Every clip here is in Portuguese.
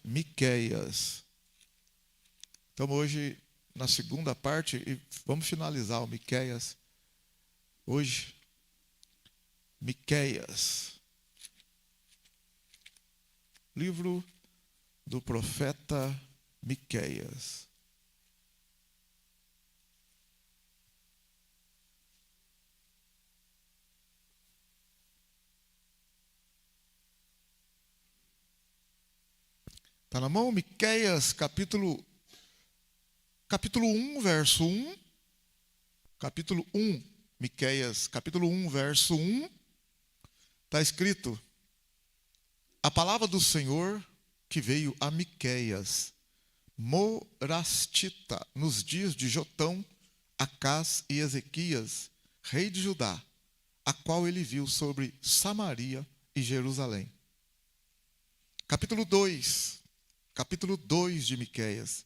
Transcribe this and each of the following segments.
Miqueias. Então hoje, na segunda parte, e vamos finalizar o Miqueias. Hoje, Miqueias. Livro do profeta Miqueias. Está na mão? Miqueias, capítulo 1, verso 1. Capítulo 1, Miqueias, capítulo 1, verso 1. Está escrito: a palavra do Senhor que veio a Miqueias, morastita, nos dias de Jotão, Acás e Ezequias, rei de Judá, a qual ele viu sobre Samaria e Jerusalém. Capítulo 2 de Miqueias.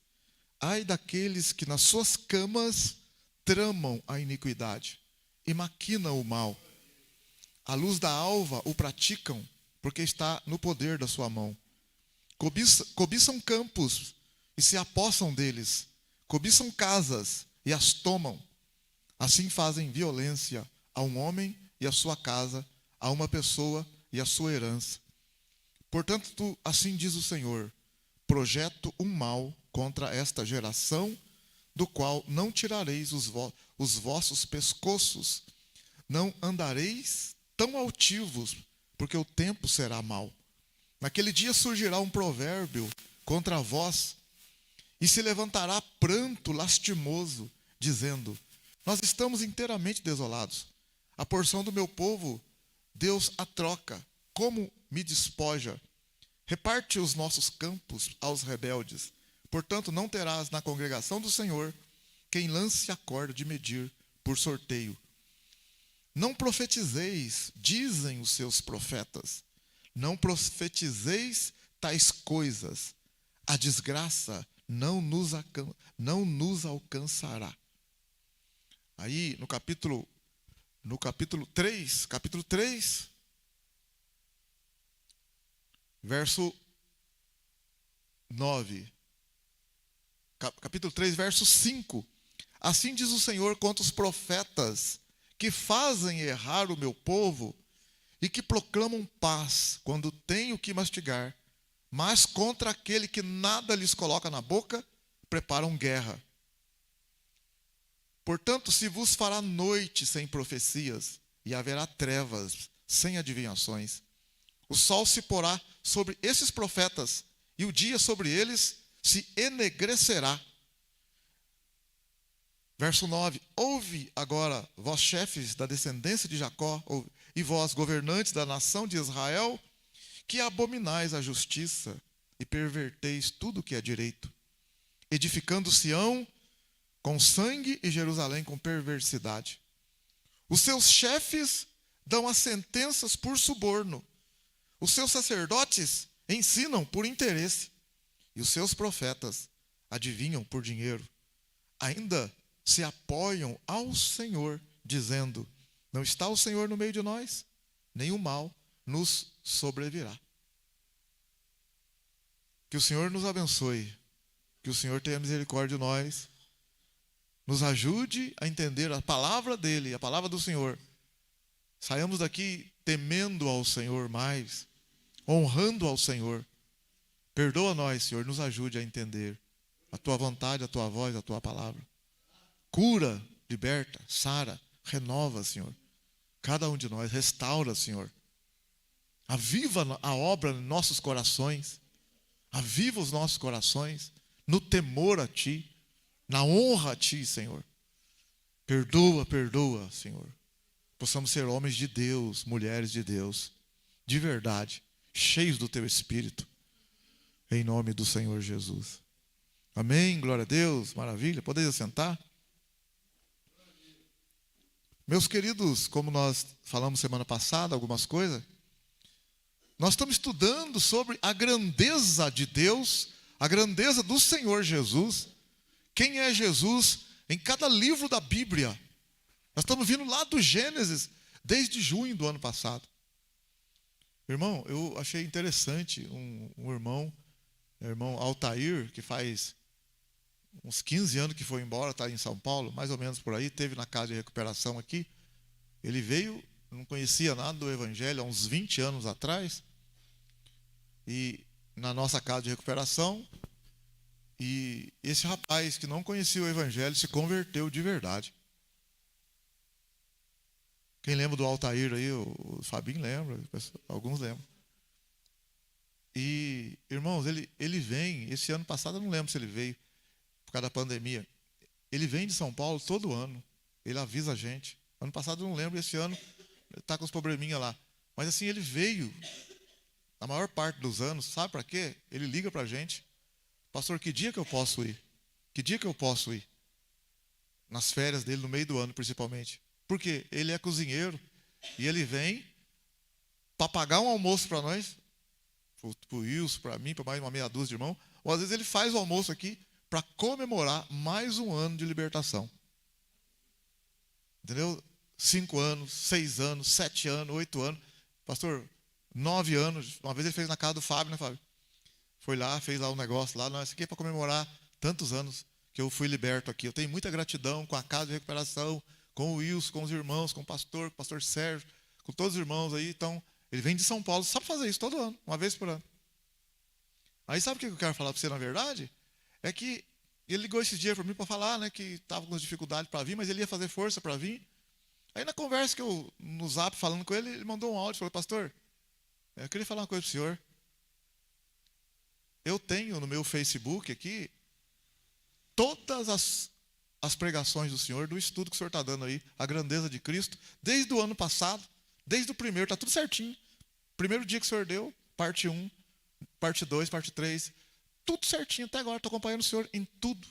Ai daqueles que nas suas camas tramam a iniquidade e maquinam o mal. À luz da alva o praticam, porque está no poder da sua mão. Cobiçam campos e se apossam deles. Cobiçam casas e as tomam. Assim fazem violência a um homem e a sua casa, a uma pessoa e a sua herança. Portanto, assim diz o Senhor: projeto um mal contra esta geração, do qual não tirareis os vossos pescoços, não andareis tão altivos, porque o tempo será mau. Naquele dia surgirá um provérbio contra vós, e se levantará pranto lastimoso, dizendo: nós estamos inteiramente desolados. A porção do meu povo, Deus a troca, como me despoja. Reparte os nossos campos aos rebeldes. Portanto, não terás na congregação do Senhor quem lance a corda de medir por sorteio. Não profetizeis, dizem os seus profetas. Não profetizeis tais coisas. A desgraça não nos alcançará. Aí, no capítulo 3, verso 9. Capítulo 3, verso 5. Assim diz o Senhor contra os profetas que fazem errar o meu povo e que proclamam paz quando têm o que mastigar, mas contra aquele que nada lhes coloca na boca, preparam guerra. Portanto, se vos fará noite sem profecias, e haverá trevas sem adivinhações. O sol se porá sobre esses profetas, e o dia sobre eles se enegrecerá. Verso 9. Ouve agora, vós chefes da descendência de Jacó, e vós governantes da nação de Israel, que abominais a justiça e perverteis tudo o que é direito, edificando Sião com sangue e Jerusalém com perversidade. Os seus chefes dão as sentenças por suborno. Os seus sacerdotes ensinam por interesse. E os seus profetas adivinham por dinheiro. Ainda se apoiam ao Senhor, dizendo: não está o Senhor no meio de nós? Nenhum mal nos sobrevirá. Que o Senhor nos abençoe. Que o Senhor tenha misericórdia de nós. Nos ajude a entender a palavra dele, a palavra do Senhor. Saiamos daqui temendo ao Senhor mais, honrando ao Senhor. Perdoa nós, Senhor, nos ajude a entender a tua vontade, a tua voz, a tua palavra. Cura, liberta, sara, renova, Senhor. Cada um de nós, restaura, Senhor. Aviva a obra em nossos corações. Aviva os nossos corações no temor a Ti, na honra a Ti, Senhor. Perdoa, Senhor. Possamos ser homens de Deus, mulheres de Deus, de verdade, cheios do Teu Espírito, em nome do Senhor Jesus. Amém, glória a Deus, maravilha. Podeis assentar? Meus queridos, como nós falamos semana passada, algumas coisas, nós estamos estudando sobre a grandeza de Deus, a grandeza do Senhor Jesus. Quem é Jesus em cada livro da Bíblia. Nós estamos vindo lá do Gênesis, desde junho do ano passado. Irmão, eu achei interessante um irmão irmão Altair, que faz uns 15 anos que foi embora, está em São Paulo, mais ou menos por aí, teve na casa de recuperação aqui. Ele veio, não conhecia nada do Evangelho há uns 20 anos atrás, e na nossa casa de recuperação, e esse rapaz que não conhecia o Evangelho se converteu de verdade. Quem lembra do Altair aí? O Fabinho lembra, alguns lembram. E, irmãos, ele vem, esse ano passado eu não lembro se ele veio, por causa da pandemia. Ele vem de São Paulo todo ano, ele avisa a gente. Ano passado eu não lembro, esse ano ele está com os probleminha lá. Mas assim, ele veio, na maior parte dos anos, sabe para quê? Ele liga para a gente. Pastor, que dia que eu posso ir? Que dia que eu posso ir? Nas férias dele, no meio do ano, principalmente. Porque ele é cozinheiro e ele vem para pagar um almoço para nós, para o Wilson, para mim, para mais uma meia dúzia de irmãos. Ou às vezes ele faz o almoço aqui para comemorar mais um ano de libertação. Entendeu? 5 anos, 6 anos, 7 anos, 8 anos. Pastor, 9 anos. Uma vez ele fez na casa do Fábio, né, Fábio? Foi lá, fez lá um negócio lá. Não, isso aqui é para comemorar tantos anos que eu fui liberto aqui. Eu tenho muita gratidão com a casa de recuperação, com o Wilson, com os irmãos, com o pastor Sérgio, com todos os irmãos aí. Então, ele vem de São Paulo, sabe fazer isso todo ano, uma vez por ano. Aí sabe o que eu quero falar para você, na verdade? É que ele ligou esse dia para mim para falar, né, que estava com dificuldade para vir, mas ele ia fazer força para vir. Aí na conversa que eu, no Zap, falando com ele, ele mandou um áudio e falou: pastor, eu queria falar uma coisa para o senhor. Eu tenho no meu Facebook aqui todas as pregações do senhor, do estudo que o senhor está dando aí, a grandeza de Cristo, desde o ano passado, desde o primeiro, está tudo certinho. Primeiro dia que o senhor deu, parte 1, parte 2, parte 3, tudo certinho até agora, estou acompanhando o senhor em tudo.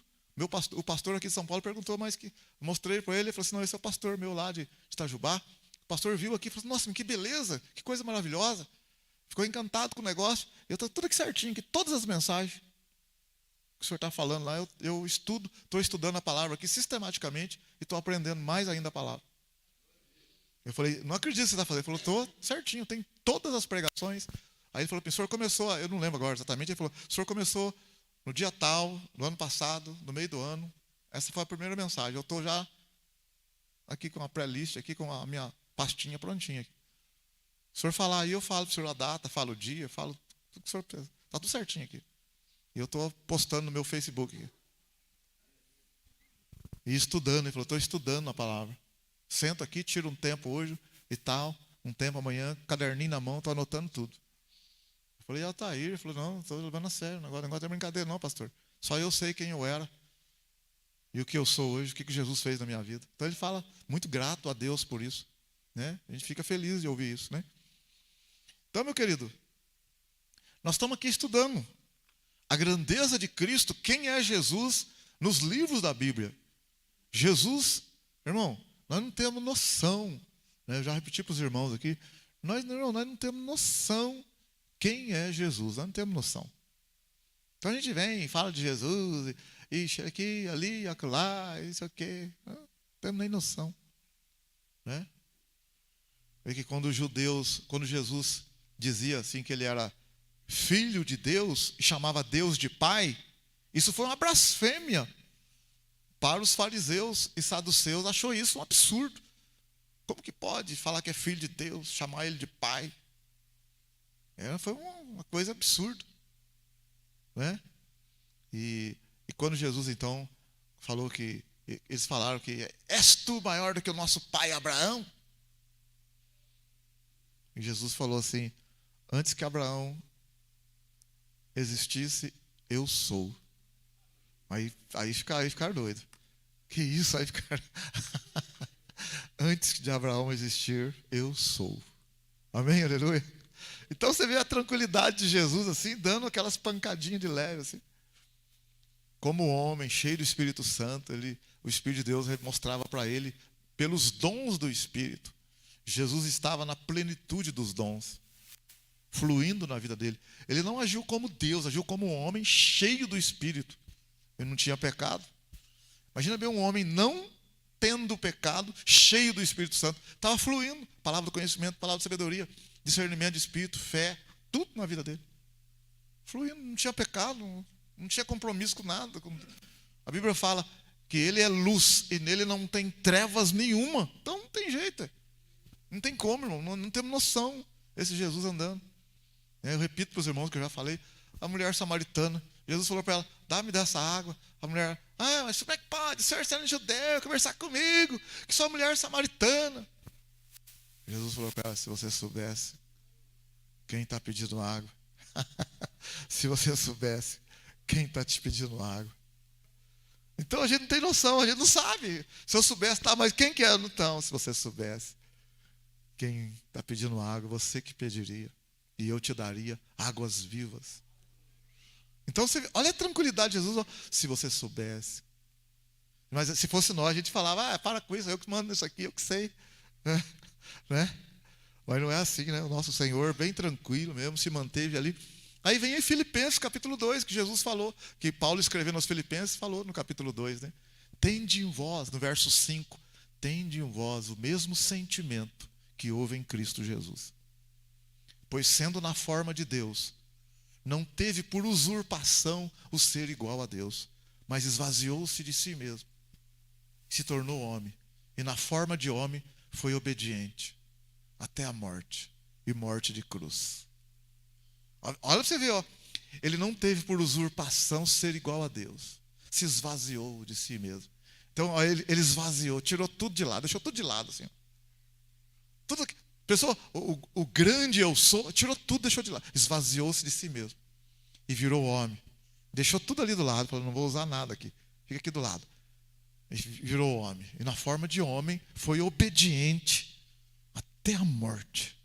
O pastor aqui de São Paulo perguntou, mas que mostrei para ele, ele falou assim: não, esse é o pastor meu lá de Itajubá. O pastor viu aqui e falou assim: nossa, que beleza, que coisa maravilhosa. Ficou encantado com o negócio. Eu estou tudo aqui certinho, aqui, todas as mensagens que o senhor está falando lá, eu estudo, estou estudando a palavra aqui sistematicamente e estou aprendendo mais ainda a palavra. Eu falei: não acredito que você está fazendo. Ele falou: estou certinho, tem todas as pregações. Aí ele falou: o senhor começou, eu não lembro agora exatamente, ele falou: o senhor começou no dia tal, no ano passado, no meio do ano. Essa foi a primeira mensagem. Eu estou já aqui com a pré-list, aqui com a minha pastinha prontinha. Aqui. Se o senhor falar aí, eu falo para o senhor a data, falo o dia, falo tudo que o senhor precisa. Está tudo certinho aqui. E eu estou postando no meu Facebook aqui. E estudando, ele falou: estou estudando a palavra. Sento aqui, tiro um tempo hoje e tal, um tempo amanhã, caderninho na mão, estou anotando tudo. Eu falei: Altair, ele falou: não, estou levando a sério, o negócio não é brincadeira não, pastor. Só eu sei quem eu era e o que eu sou hoje, o que Jesus fez na minha vida. Então ele fala muito grato a Deus por isso, né? A gente fica feliz de ouvir isso, né? Então, meu querido, nós estamos aqui estudando a grandeza de Cristo, quem é Jesus nos livros da Bíblia. Jesus, irmão, nós não temos noção, né? Eu já repeti para os irmãos aqui, nós não temos noção quem é Jesus, nós não temos noção. Então a gente vem, fala de Jesus, e aqui, ali, acolá, isso aqui, não temos nem noção. Né? É que quando Jesus dizia assim que ele era filho de Deus, e chamava Deus de Pai, isso foi uma blasfêmia para os fariseus e saduceus, achou isso um absurdo. Como que pode falar que é filho de Deus, chamar ele de Pai? Foi uma coisa absurda. Né? E quando Jesus, então, falou que, eles falaram que és tu maior do que o nosso pai Abraão? E Jesus falou assim: antes que Abraão existisse, eu sou. Aí ficaram doidos. Que isso? Aí ficaram... antes de Abraão existir, eu sou. Amém? Aleluia? Então você vê a tranquilidade de Jesus assim, dando aquelas pancadinhas de leve assim. Como homem, cheio do Espírito Santo, o Espírito de Deus mostrava para ele, pelos dons do Espírito. Jesus estava na plenitude dos dons, fluindo na vida dele. Ele não agiu como Deus, agiu como um homem cheio do Espírito. Ele não tinha pecado. Imagina bem um homem não tendo pecado, cheio do Espírito Santo. Estava fluindo, palavra do conhecimento, palavra de sabedoria, discernimento de espírito, fé, tudo na vida dele. fluindo, não tinha pecado, não tinha compromisso com nada. A Bíblia fala que ele é luz e nele não tem trevas nenhuma. Então não tem jeito. Não tem como, irmão. Não temos noção esse Jesus andando. Eu repito para os irmãos que eu já falei. A mulher samaritana, Jesus falou para ela, dá-me dessa água. A mulher, mas como é que pode? O senhor sendo judeu, conversar comigo, que sou mulher samaritana. Jesus falou para ela, se você soubesse quem está pedindo água. Se você soubesse quem está te pedindo água. Então a gente não tem noção, a gente não sabe. Se eu soubesse, tá, mas quem que é? Então, se você soubesse quem está pedindo água, você que pediria. E eu te daria águas vivas. Então, olha a tranquilidade de Jesus. Ó, se você soubesse. Mas se fosse nós, a gente falava, para com isso, eu que mando isso aqui, eu que sei. Né? Mas não é assim, né? O nosso Senhor, bem tranquilo mesmo, se manteve ali. Aí vem em Filipenses, capítulo 2, que Jesus falou, que Paulo escrevendo aos Filipenses, falou no capítulo 2, né? Tende em vós, no verso 5, tende em vós o mesmo sentimento que houve em Cristo Jesus. Pois sendo na forma de Deus, não teve por usurpação o ser igual a Deus, mas esvaziou-se de si mesmo, se tornou homem, e na forma de homem foi obediente, até a morte, e morte de cruz. Olha para você ver, ó. Ele não teve por usurpação ser igual a Deus, se esvaziou de si mesmo. Então ó, ele esvaziou, tirou tudo de lado, deixou tudo de lado assim. Tudo, pessoal, o grande eu sou, tirou tudo, deixou de lado, esvaziou-se de si mesmo e virou homem. Deixou tudo ali do lado, falou, não vou usar nada aqui, fica aqui do lado. E virou homem, e na forma de homem foi obediente até a morte.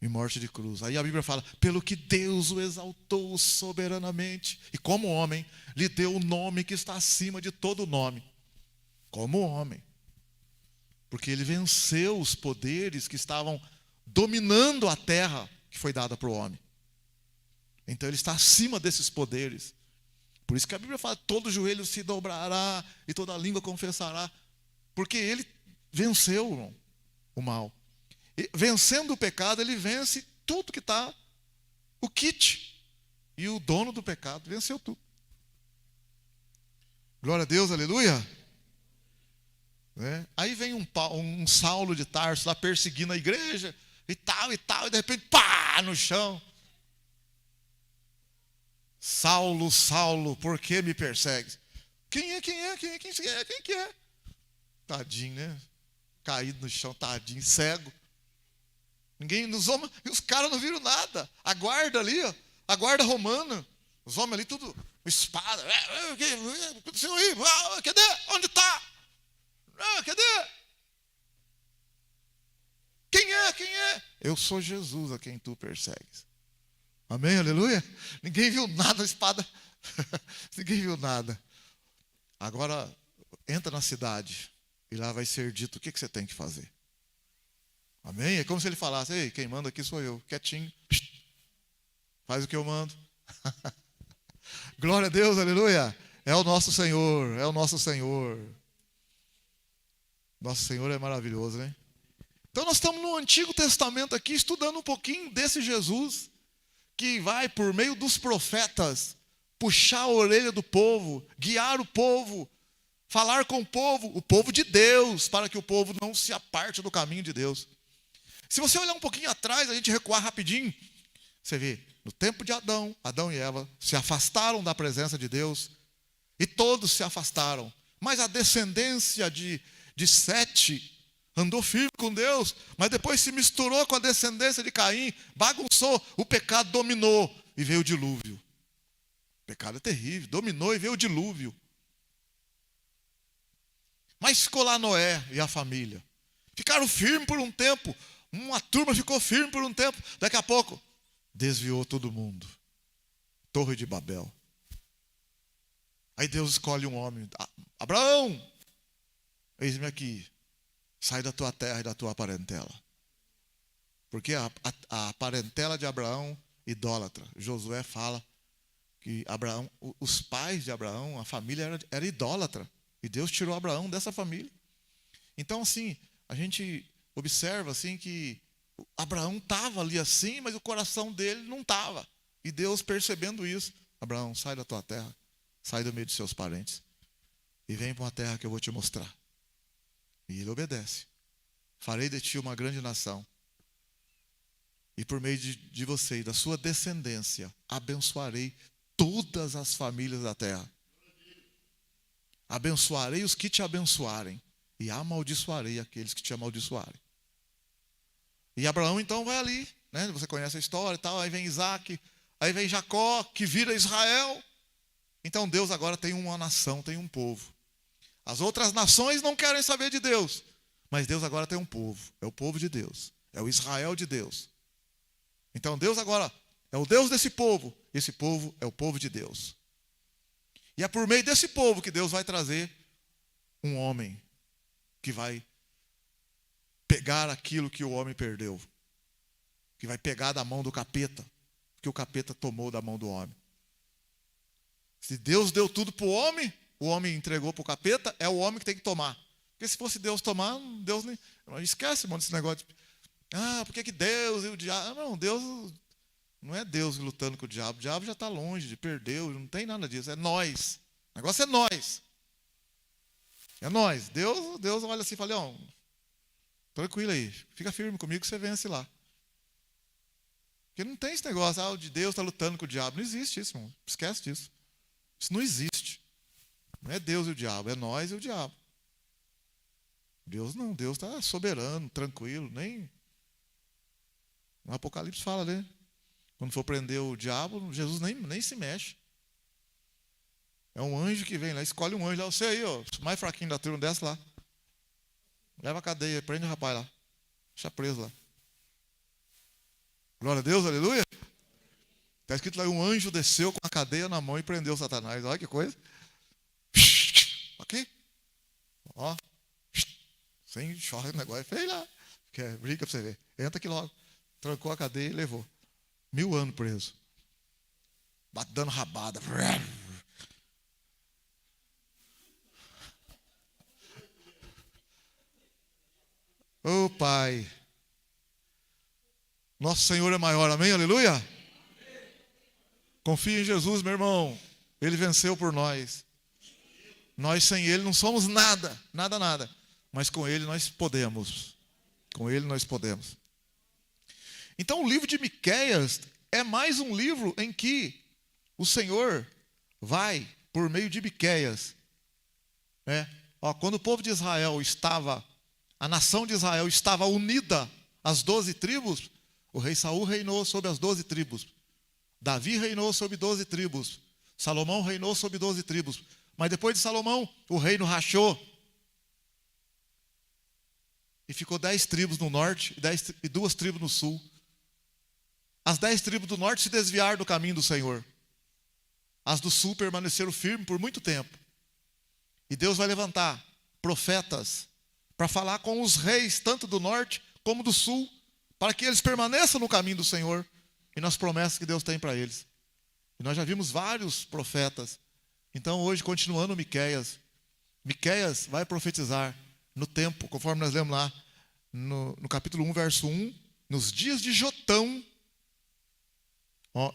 E morte de cruz. Aí a Bíblia fala, pelo que Deus o exaltou soberanamente, e como homem, lhe deu o nome que está acima de todo nome. Como homem. Porque ele venceu os poderes que estavam dominando a terra que foi dada para o homem. Então ele está acima desses poderes. Por isso que a Bíblia fala, todo joelho se dobrará e toda língua confessará. Porque ele venceu, irmão, o mal. E, vencendo o pecado, ele vence tudo que está, o kit. E o dono do pecado venceu tudo. Glória a Deus, aleluia. Né? Aí vem um Saulo de Tarso lá perseguindo a igreja, e de repente, pá, no chão. Saulo, Saulo, por que me persegues? Quem é? Tadinho, né? Caído no chão, tadinho, cego. Ninguém, os caras não viram nada. A guarda ali, ó, a guarda romana, os homens ali tudo, espada. Cadê? Onde está? Cadê? Quem é? Eu sou Jesus a quem tu persegues. Amém, aleluia? Ninguém viu nada, a espada. Ninguém viu nada. Agora, entra na cidade e lá vai ser dito o que você tem que fazer. Amém? É como se ele falasse, ei, quem manda aqui sou eu, quietinho. Faz o que eu mando. Glória a Deus, aleluia. É o nosso Senhor, é o nosso Senhor. Nosso Senhor é maravilhoso, né? Então nós estamos no Antigo Testamento aqui, estudando um pouquinho desse Jesus, que vai, por meio dos profetas, puxar a orelha do povo, guiar o povo, falar com o povo de Deus, para que o povo não se aparte do caminho de Deus. Se você olhar um pouquinho atrás, a gente recuar rapidinho, você vê, no tempo de Adão e Eva se afastaram da presença de Deus, e todos se afastaram, mas a descendência de Sete andou firme com Deus, mas depois se misturou com a descendência de Caim, bagunçou, o pecado dominou e veio o dilúvio. O pecado é terrível, dominou e veio o dilúvio. Mas ficou lá Noé e a família. Ficaram firmes por um tempo, uma turma ficou firme por um tempo, daqui a pouco desviou todo mundo. Torre de Babel. Aí Deus escolhe um homem, Abraão, eis-me aqui. Sai da tua terra e da tua parentela. Porque a parentela de Abraão, idólatra. Josué fala que Abraão, os pais de Abraão, a família era idólatra. E Deus tirou Abraão dessa família. Então, assim, a gente observa assim, que Abraão estava ali assim, mas o coração dele não estava. E Deus, percebendo isso, Abraão, sai da tua terra, sai do meio de seus parentes e vem para uma terra que eu vou te mostrar. E ele obedece. Farei de ti uma grande nação. E por meio de você e da sua descendência, abençoarei todas as famílias da terra. Abençoarei os que te abençoarem e amaldiçoarei aqueles que te amaldiçoarem. E Abraão então vai ali, né? Você conhece a história e tal, aí vem Isaac, aí vem Jacó, que vira Israel. Então Deus agora tem uma nação, tem um povo. As outras nações não querem saber de Deus, mas Deus agora tem um povo, é o povo de Deus, é o Israel de Deus. Então Deus agora é o Deus desse povo, esse povo é o povo de Deus. E é por meio desse povo que Deus vai trazer um homem que vai pegar aquilo que o homem perdeu, que vai pegar da mão do capeta, que o capeta tomou da mão do homem. Se Deus deu tudo para o homem entregou para o capeta, é o homem que tem que tomar. Porque se fosse Deus tomar, Deus nem... Esquece, mano, esse negócio de... por que Deus e o diabo... Não, Deus... Não é Deus lutando com o diabo já está longe, perdeu, não tem nada disso, é nós. O negócio é nós. É nós. Deus olha assim e fala, tranquilo aí, fica firme comigo que você vence lá. Porque não tem esse negócio, o de Deus está lutando com o diabo. Não existe isso, irmão. Esquece disso. Isso não existe. Não é Deus e o diabo, é nós e o diabo. Deus não, Deus está soberano, tranquilo, nem... No Apocalipse fala, né? Quando for prender o diabo, Jesus nem se mexe. É um anjo que vem lá, escolhe um anjo lá, você aí, mais fraquinho da turma, desce lá. Leva a cadeia, prende o rapaz lá. Deixa preso lá. Glória a Deus, aleluia. Está escrito lá, um anjo desceu com a cadeia na mão e prendeu Satanás. Olha que coisa. Aqui. Ó. Sem chora o negócio. Fez lá. Brinca para você ver. Entra aqui logo. Trancou a cadeia e levou. 1000 anos preso. Dando rabada. Ô Pai. Nosso Senhor é maior. Amém? Aleluia? Confia em Jesus, meu irmão. Ele venceu por nós. Nós sem Ele não somos nada. Nada, nada. Mas com Ele nós podemos. Com Ele nós podemos. Então o livro de Miqueias é mais um livro em que o Senhor vai, por meio de Miqueias, quando o povo de Israel estava, a nação de Israel estava unida às 12 tribos, o rei Saul reinou sobre as 12 tribos, Davi reinou sobre 12 tribos, Salomão reinou sobre 12 tribos, mas depois de Salomão, o reino rachou, e ficou 10 tribos no norte e 2 tribos no sul. As 10 tribos do norte se desviaram do caminho do Senhor. As do sul permaneceram firmes por muito tempo. E Deus vai levantar profetas para falar com os reis, tanto do norte como do sul, para que eles permaneçam no caminho do Senhor e nas promessas que Deus tem para eles. E nós já vimos vários profetas. Então hoje, continuando Miqueias, Miqueias vai profetizar no tempo, conforme nós lemos lá, no capítulo 1, verso 1, nos dias de Jotão,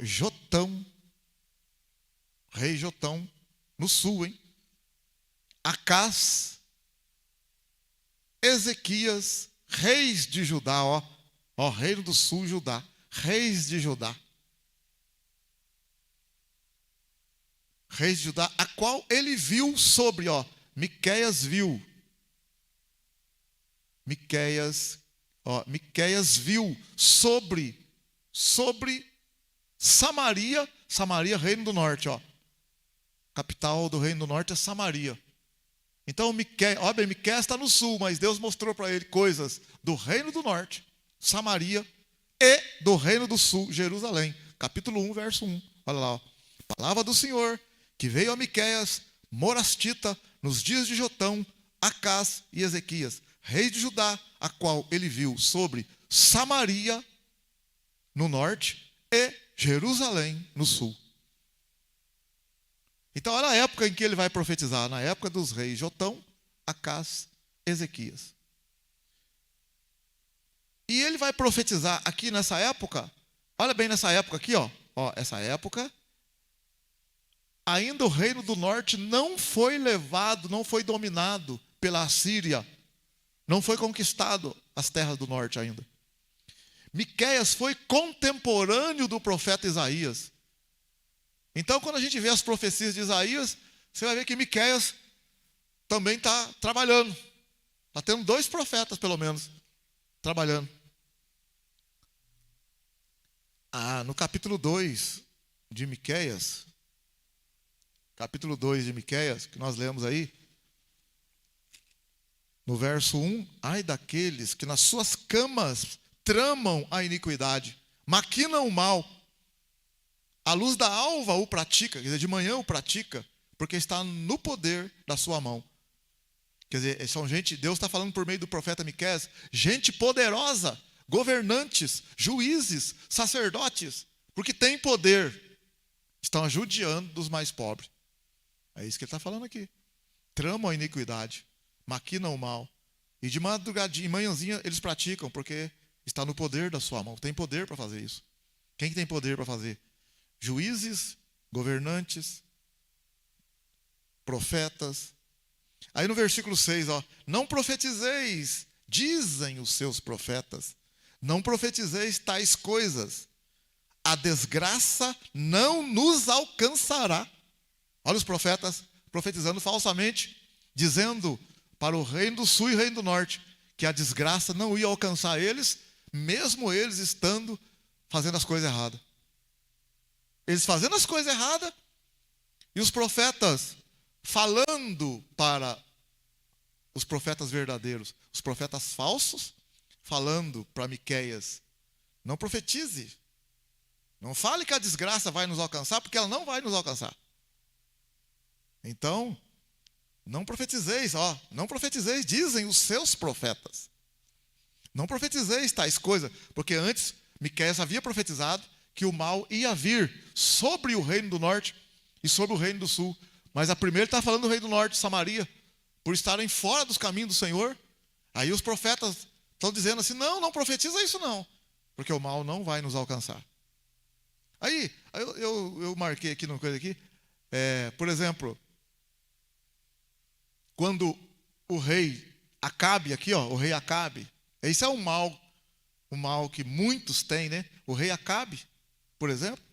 Jotão, rei Jotão, no sul, Acás, Ezequias, reis de Judá, reino do sul, Judá, reis de Judá. Reis de Judá, a qual ele viu sobre, Miqueias viu. Miqueias viu sobre Samaria, reino do norte, capital do reino do norte é Samaria. Então Miqueias está no sul, mas Deus mostrou para ele coisas do reino do norte, Samaria, e do reino do sul, Jerusalém. Capítulo 1, verso 1. Olha lá, palavra do Senhor, que veio a Miqueias, morastita, nos dias de Jotão, Acás e Ezequias, rei de Judá, a qual ele viu sobre Samaria, no norte, e Jerusalém, no sul. Então, olha a época em que ele vai profetizar, na época dos reis Jotão, Acás, Ezequias. E ele vai profetizar aqui nessa época, olha bem nessa época aqui, Ó, essa época, ainda o reino do norte não foi levado, não foi dominado pela Assíria. Não foi conquistado as terras do norte ainda. Miqueias foi contemporâneo do profeta Isaías. Então, quando a gente vê as profecias de Isaías, você vai ver que Miqueias também está trabalhando. Está tendo 2 profetas, pelo menos, trabalhando. No capítulo 2 de Miqueias, que nós lemos aí, no verso 1, ai daqueles que nas suas camas tramam a iniquidade, maquinam o mal, à luz da alva o pratica, quer dizer, de manhã o pratica, porque está no poder da sua mão. Quer dizer, são gente, Deus está falando por meio do profeta Miqueias, gente poderosa, governantes, juízes, sacerdotes, porque tem poder, estão judiando dos mais pobres. É isso que ele está falando aqui. Tramam a iniquidade, maquinam o mal, e de madrugadinha, manhãzinha, eles praticam, porque está no poder da sua mão. Tem poder para fazer isso. Quem que tem poder para fazer? Juízes, governantes, profetas. Aí no versículo 6, ó, não profetizeis, dizem os seus profetas, não profetizeis tais coisas, a desgraça não nos alcançará. Olha os profetas profetizando falsamente, dizendo para o reino do sul e o reino do norte, que a desgraça não ia alcançar eles, mesmo eles estando fazendo as coisas erradas. Eles fazendo as coisas erradas, e os profetas falando para os profetas verdadeiros, os profetas falsos, falando para Miqueias, não profetize, não fale que a desgraça vai nos alcançar, porque ela não vai nos alcançar. Então, não profetizeis, não profetizeis, dizem os seus profetas. Não profetizeis tais coisas, porque antes Miqueias havia profetizado que o mal ia vir sobre o reino do norte e sobre o reino do sul. Mas a primeira está falando do reino do norte, Samaria, por estarem fora dos caminhos do Senhor. Aí os profetas estão dizendo assim, não profetiza isso não, porque o mal não vai nos alcançar. Aí eu marquei aqui numa coisa aqui, por exemplo, quando o rei Acabe aqui, o rei Acabe, esse é um mal que muitos têm, né? O rei Acabe, por exemplo,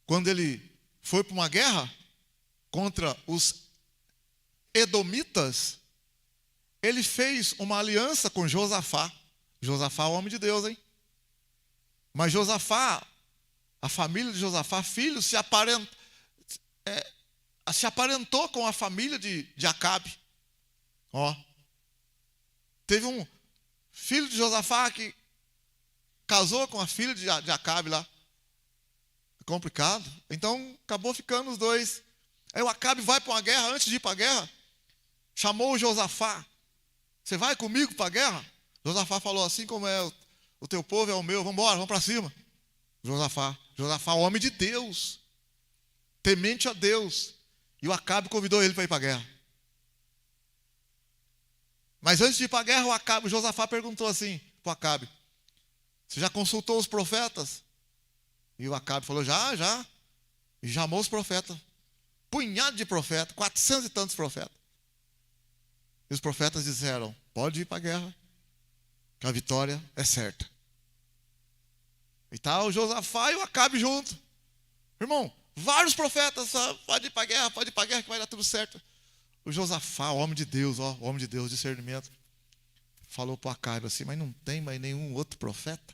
quando ele foi para uma guerra contra os edomitas, ele fez uma aliança com Josafá. Josafá é o homem de Deus, hein? Mas Josafá, a família de Josafá, filho, se aparentou com a família de Acabe. Teve um filho de Josafá que casou com a filha de Acabe lá. É complicado. Então, acabou ficando os dois. Aí o Acabe vai para uma guerra, antes de ir para a guerra, chamou o Josafá. Você vai comigo para a guerra? Josafá falou, assim como é o teu povo é o meu, vamos embora, vamos para cima. Josafá, homem de Deus, temente a Deus. E o Acabe convidou ele para ir para a guerra. Mas antes de ir para a guerra, o Josafá perguntou assim para o Acabe, você já consultou os profetas? E o Acabe falou, já. E chamou os profetas. Punhado de profetas, 400 e tantos profetas. E os profetas disseram, pode ir para a guerra, que a vitória é certa. E tá o Josafá e o Acabe junto. Irmão, vários profetas, pode ir para a guerra, que vai dar tudo certo. O Josafá, o homem de Deus, o homem de Deus, discernimento, falou para o Acabe assim, mas não tem mais nenhum outro profeta?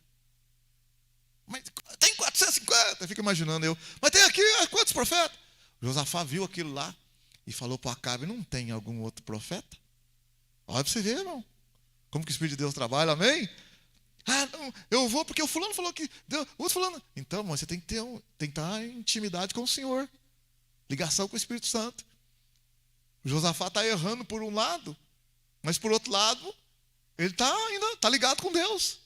Mas tem 450, fica imaginando eu. Mas tem aqui quantos profetas? O Josafá viu aquilo lá e falou para o Acabe, não tem algum outro profeta? Olha para você ver, irmão. Como que o Espírito de Deus trabalha, amém? Não, eu vou porque o fulano falou que Deus, o outro fulano. Então, você tem que estar em intimidade com o Senhor. Ligação com o Espírito Santo. O Josafá está errando por um lado, mas por outro lado, ele está ligado com Deus.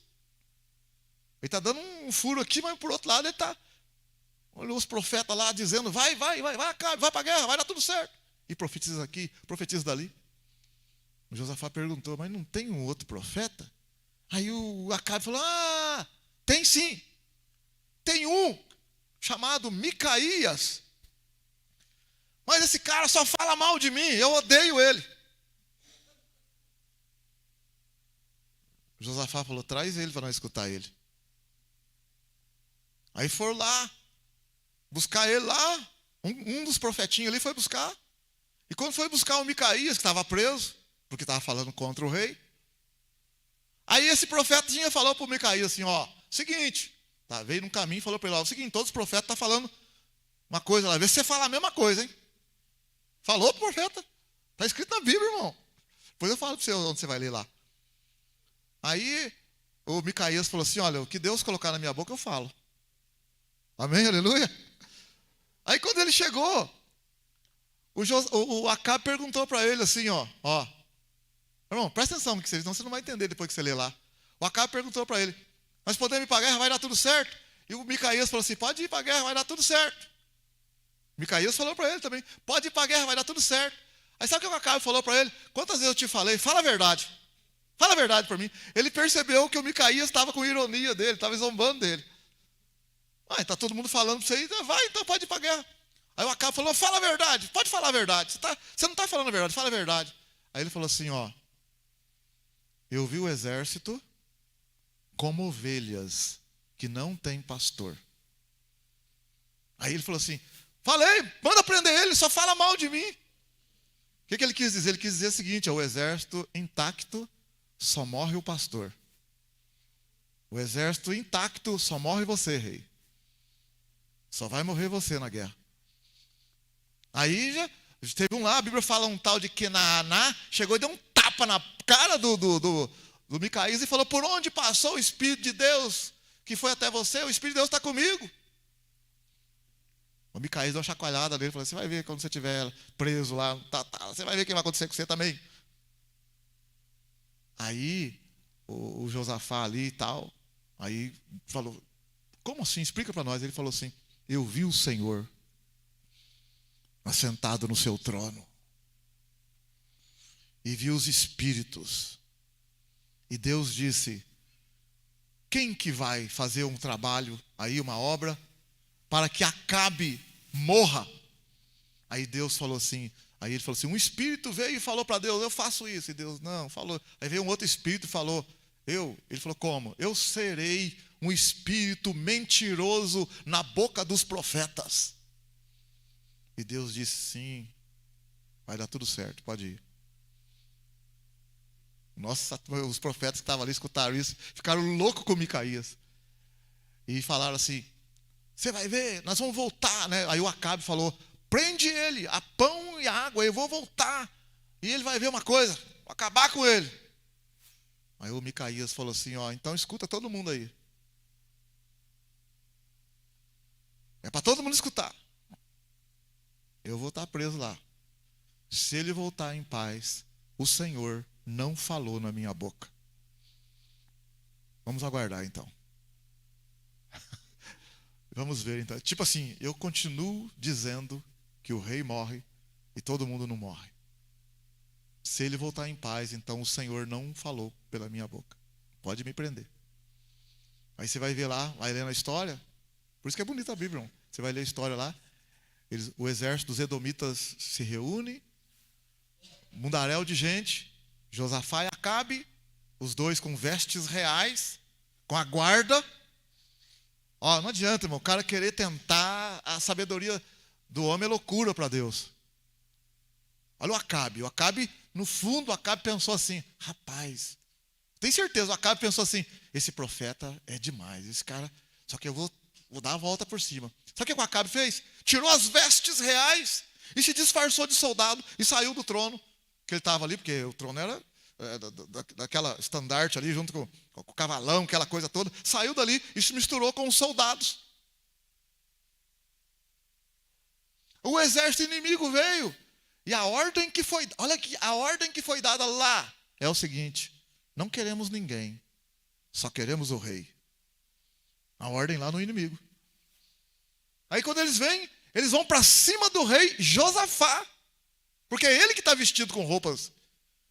Ele está dando um furo aqui, mas por outro lado ele está. Olha os profetas lá dizendo, vai para a guerra, vai dar tudo certo. E profetiza aqui, profetiza dali. O Josafá perguntou, mas não tem um outro profeta? Aí o Acabe falou, tem sim. tem um chamado Micaías, mas esse cara só fala mal de mim, eu odeio ele. Josafá falou, traz ele para nós escutar ele. Aí foram lá, buscar ele lá, um dos profetinhos ali foi buscar. E quando foi buscar o Micaías, que estava preso, porque estava falando contra o rei, aí esse profetinha falou para o Micaías assim, ó, seguinte, tá, veio num caminho e falou para ele, ó, o seguinte, todos os profetas estão falando uma coisa lá, vê se você fala a mesma coisa, hein? Falou pro profeta, está escrito na Bíblia, irmão. Depois eu falo para você onde você vai ler lá. Aí o Micaías falou assim, olha, o que Deus colocar na minha boca eu falo. Amém, aleluia. Aí quando ele chegou, o Acabe perguntou para ele assim, ó, irmão, presta atenção, porque senão você não vai entender depois que você ler lá. O Acabe perguntou para ele, nós podemos ir para a guerra, vai dar tudo certo? E o Micaías falou assim, pode ir para a guerra, vai dar tudo certo. Micaías falou para ele também, pode ir para a guerra, vai dar tudo certo. Aí sabe o que o Acabe falou para ele? Quantas vezes eu te falei? Fala a verdade. Fala a verdade para mim. Ele percebeu que o Micaías estava com ironia dele, estava zombando dele. Está todo mundo falando para você, vai, então pode ir para a guerra. Aí o Acabe falou, fala a verdade, pode falar a verdade. Você não está falando a verdade, fala a verdade. Aí ele falou assim, ó, eu vi o exército como ovelhas que não tem pastor. Aí ele falou assim, falei, manda prender ele, só fala mal de mim. O que ele quis dizer? Ele quis dizer o seguinte, o exército intacto só morre o pastor. O exército intacto só morre você, rei. Só vai morrer você na guerra. Aí já teve um lá, a Bíblia fala um tal de Kenaaná, chegou e deu um tapa na cara do Micaías e falou, por onde passou o Espírito de Deus que foi até você? O Espírito de Deus está comigo. O Micaías deu uma chacoalhada nele e falou, você vai ver quando você estiver preso lá, você vai ver o que vai acontecer com você também. Aí o Josafá ali e tal, aí falou, como assim? Explica para nós. Ele falou assim, eu vi o Senhor assentado no seu trono e vi os espíritos. E Deus disse, quem que vai fazer um trabalho aí, uma obra, para que Acabe morra? Aí Deus falou assim, aí ele falou assim, um espírito veio e falou para Deus, eu faço isso. E Deus, não, falou. Aí veio um outro espírito e falou, ele falou, como? Eu serei um espírito mentiroso na boca dos profetas. E Deus disse, sim, vai dar tudo certo, pode ir. Nossa, os profetas que estavam ali escutaram isso, ficaram loucos com Micaías. E falaram assim, você vai ver, nós vamos voltar, né? Aí o Acabe falou, prende ele, a pão e a água, eu vou voltar. E ele vai ver uma coisa, vou acabar com ele. Aí o Micaías falou assim, então escuta todo mundo aí. É para todo mundo escutar. Eu vou estar preso lá. Se ele voltar em paz, o Senhor não falou na minha boca. Vamos aguardar então. Vamos ver então. Tipo assim, eu continuo dizendo que o rei morre e todo mundo não morre. Se ele voltar em paz, então o Senhor não falou pela minha boca. Pode me prender. Aí você vai ver lá, vai ler na história. Por isso que é bonita a Bíblia. Você vai ler a história lá. O exército dos edomitas se reúne. Mundaréu de gente. Josafá e Acabe. Os dois com vestes reais. Com a guarda. Não adianta, irmão. O cara querer tentar a sabedoria do homem é loucura para Deus. Olha o Acabe. O Acabe, no fundo, o Acabe pensou assim, rapaz, tem certeza, o Acabe pensou assim, esse profeta é demais, esse cara, só que eu vou dar a volta por cima. Sabe o que o Acabe fez? Tirou as vestes reais e se disfarçou de soldado e saiu do trono que ele estava ali, porque o trono era daquela estandarte ali, junto com o cavalão, aquela coisa toda, saiu dali e se misturou com os soldados. O exército inimigo veio. E a ordem que foi, olha aqui, a ordem que foi dada lá é o seguinte, não queremos ninguém, só queremos o rei. A ordem lá no inimigo. Aí quando eles vêm, eles vão para cima do rei Josafá, porque é ele que está vestido com roupas.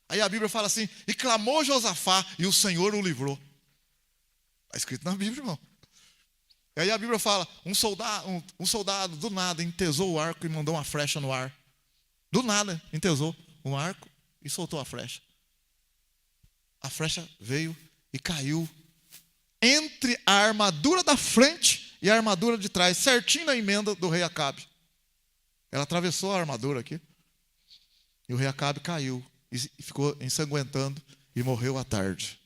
Aí a Bíblia fala assim, e clamou Josafá, e o Senhor o livrou. Está escrito na Bíblia, irmão. E aí a Bíblia fala, um soldado do nada entesou o arco e mandou uma flecha no ar. Do nada, entesou um arco e soltou a flecha. A flecha veio e caiu entre a armadura da frente e a armadura de trás, certinho na emenda do rei Acabe. Ela atravessou a armadura aqui. E o rei Acabe caiu e ficou ensanguentando e morreu à tarde.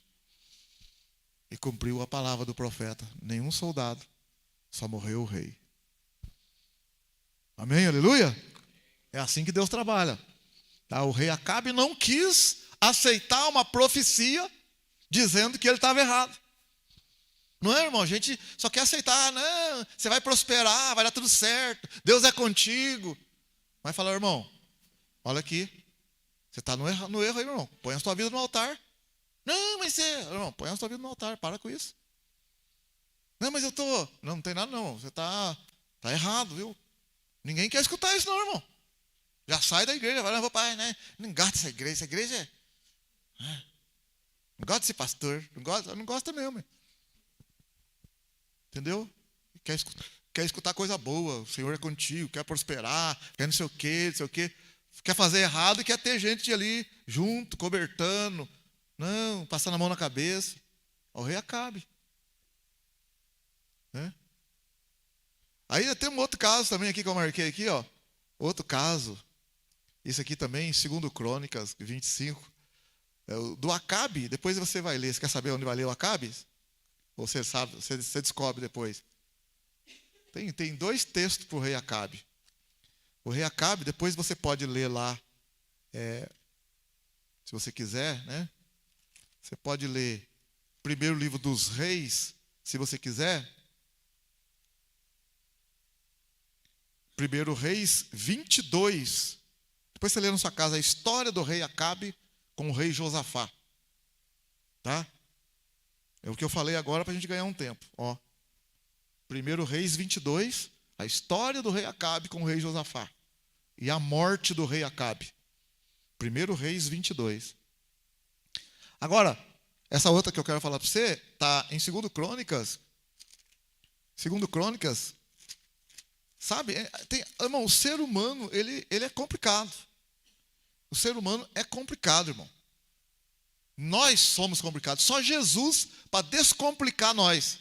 E cumpriu a palavra do profeta. Nenhum soldado, só morreu o rei. Amém? Aleluia? É assim que Deus trabalha. Tá? O rei Acabe não quis aceitar uma profecia dizendo que ele estava errado. Não é, irmão? A gente só quer aceitar, não, você vai prosperar, vai dar tudo certo, Deus é contigo. Vai falar, irmão, olha aqui, você está no erro aí, irmão. Põe a sua vida no altar. Não, mas irmão, põe a sua vida no altar, para com isso. Não, mas eu estou. Não tem nada não, você está errado, viu? Ninguém quer escutar isso não, irmão. Já sai da igreja, vai lá, meu pai, né? Não gosta dessa igreja é. Não gosta desse pastor, não gosta mesmo. Entendeu? Quer escutar coisa boa, o Senhor é contigo, quer prosperar, quer não sei o quê. Quer fazer errado e quer ter gente ali junto, cobertando. Não, passando a mão na cabeça. O rei Acabe. Né? Aí tem um outro caso também aqui que eu marquei aqui, ó. Outro caso. Isso aqui também, em 2 Crônicas 25. Do Acabe, depois você vai ler. Você quer saber onde vai ler o Acabe? Ou você sabe, você descobre depois. Tem 2 textos para o rei Acabe. O rei Acabe, depois você pode ler lá, se você quiser, né? Você pode ler primeiro livro dos reis, se você quiser. 1 Reis 22. Depois você lê na sua casa a história do rei Acabe com o rei Josafá. Tá? É o que eu falei agora para a gente ganhar um tempo. Ó. 1 Reis 22, a história do rei Acabe com o rei Josafá. E a morte do rei Acabe. 1 Reis 22. Agora, essa outra que eu quero falar para você está em 2 Crônicas. 2 Crônicas. Sabe, irmão, o ser humano, ele é complicado. O ser humano é complicado, irmão. Nós somos complicados. Só Jesus para descomplicar nós.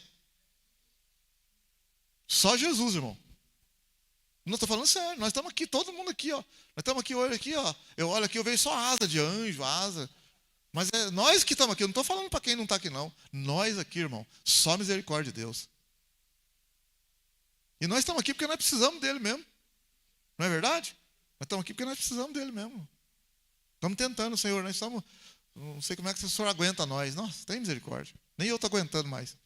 Só Jesus, irmão. Não estou falando sério. Nós estamos aqui, todo mundo aqui, ó. Nós estamos aqui, olha aqui, ó. Eu olho aqui, eu vejo só asa de anjo, asa. Mas é nós que estamos aqui. Eu não estou falando para quem não está aqui, não. Nós aqui, irmão. Só misericórdia de Deus. E nós estamos aqui porque nós precisamos dele mesmo. Não é verdade? Nós estamos aqui porque nós precisamos dele mesmo. Estamos tentando, Senhor. Nós estamos. Não sei como é que o Senhor aguenta nós. Nossa, tem misericórdia. Nem eu estou aguentando mais.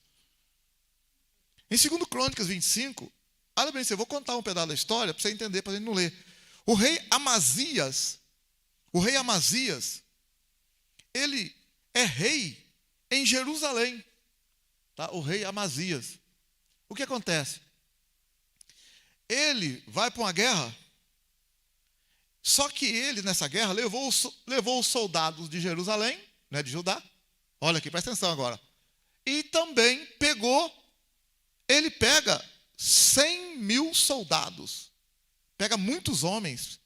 Em 2 Crônicas 25, olha bem, eu vou contar um pedaço da história para você entender, para a gente não ler. O rei Amazias, ele é rei em Jerusalém. Tá? O rei Amazias. O que acontece? Ele vai para uma guerra, só que ele, nessa guerra, levou os soldados de Jerusalém, né, de Judá. Olha aqui, presta atenção agora. E também ele pega 100.000 soldados. Pega muitos homens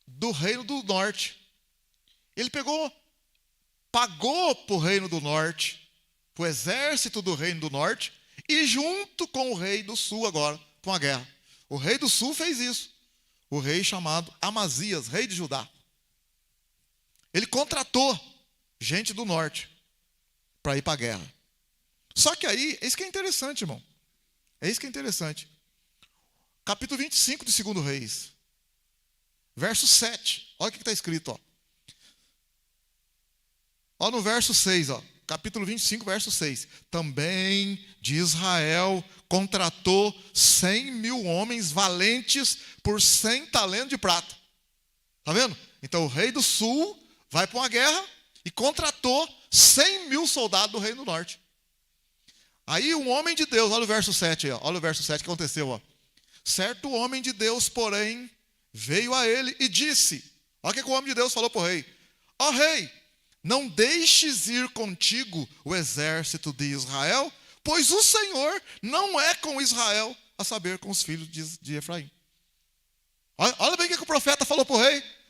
do reino do norte. Ele pagou para o reino do norte, para o exército do reino do norte, e junto com o rei do sul agora, para uma guerra. O rei do sul fez isso. O rei chamado Amazias, rei de Judá. Ele contratou gente do norte para ir para a guerra. Só que aí, é isso que é interessante, irmão. É isso que é interessante. Capítulo 25 de 2 Reis. Verso 7. Olha o que está escrito, ó. Olha no verso 6, ó. Capítulo 25, verso 6. Também de Israel contratou 100.000 homens valentes por 100 talentos de prata. Está vendo? Então o rei do sul vai para uma guerra e contratou 100.000 soldados do reino do norte. Aí um homem de Deus, olha o verso 7 aí, ó. Olha o verso 7 que aconteceu, ó. Certo homem de Deus, porém, veio a ele e disse, olha o que o homem de Deus falou para o rei. Ó rei, não deixes ir contigo o exército de Israel, pois o Senhor não é com Israel, a saber, com os filhos de Efraim. Olha bem o que o profeta falou para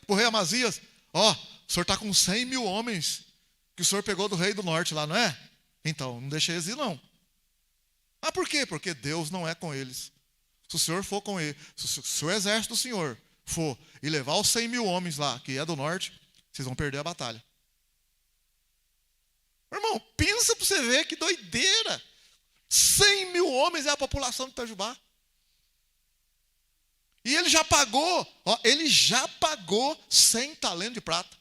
o rei Amazias. Ó, o senhor está com 100 mil homens que o senhor pegou do rei do norte lá, não é? Então, não deixe eles ir, não. Ah, por quê? Porque Deus não é com eles. Se o senhor for com ele, se o exército do senhor for e levar os 100 mil homens lá, que é do norte, vocês vão perder a batalha. Irmão, pensa para você ver que doideira. 100 mil homens é a população de Itajubá. E ele já pagou 100 talentos de prata.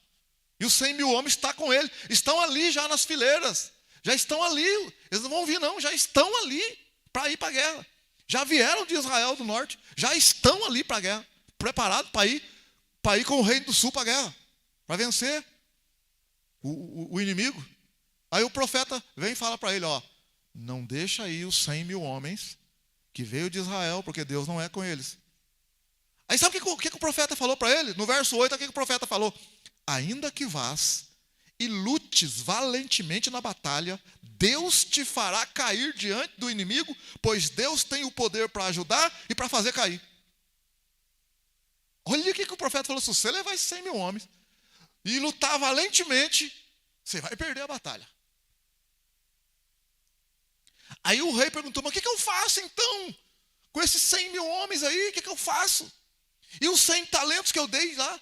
E os 100 mil homens estão com ele, estão ali já nas fileiras. Já estão ali, eles não vão vir não, já estão ali para ir para a guerra. Já vieram de Israel do norte, já estão ali para a guerra, preparados para ir com o reino do sul para a guerra, para vencer o inimigo. Aí o profeta vem e fala para ele, ó, não deixa aí os 100 mil homens que veio de Israel, porque Deus não é com eles. Aí sabe o que o profeta falou para ele? No verso 8, o que o profeta falou? Ainda que vás e lutes valentemente na batalha, Deus te fará cair diante do inimigo, pois Deus tem o poder para ajudar e para fazer cair. Olha o que o profeta falou, se você levar 100 mil homens e lutar valentemente, você vai perder a batalha. Aí o rei perguntou, mas o que eu faço então? Com esses 100 mil homens aí, o que eu faço? E os 100 talentos que eu dei lá?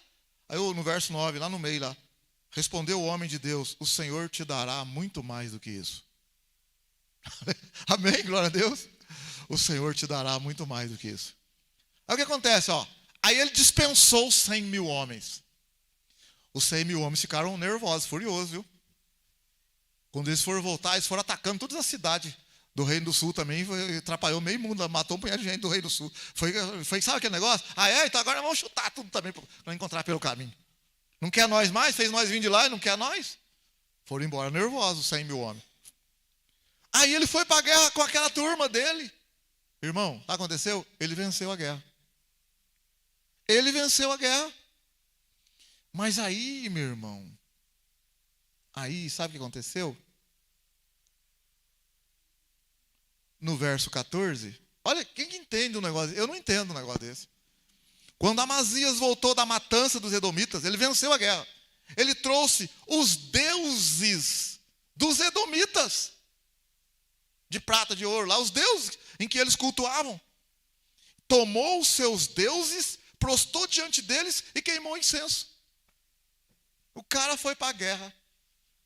Aí no verso 9, lá no meio lá, respondeu o homem de Deus, o Senhor te dará muito mais do que isso. Amém, glória a Deus. O Senhor te dará muito mais do que isso. Aí o que acontece, ó? Aí ele dispensou os 100 mil homens. Os 100 mil homens ficaram nervosos, furiosos, viu? Quando eles foram voltar, eles foram atacando todas as cidades do Reino do Sul também, atrapalhou meio mundo, matou um punhado de gente do Reino do Sul. Foi sabe aquele negócio? Então agora vamos chutar tudo também para encontrar pelo caminho. Não quer nós mais? Fez nós vir de lá e não quer nós? Foram embora nervosos, 100 mil homens. Aí ele foi para a guerra com aquela turma dele. Irmão, o que aconteceu? Ele venceu a guerra. Ele venceu a guerra. Mas aí, meu irmão, aí, sabe o que aconteceu? No verso 14, olha, quem que entende um negócio? Eu não entendo um negócio desse. Quando Amazias voltou da matança dos edomitas, ele venceu a guerra. Ele trouxe os deuses dos edomitas, de prata, de ouro, lá, os deuses em que eles cultuavam. Tomou os seus deuses, prostrou diante deles e queimou incenso. O cara foi para a guerra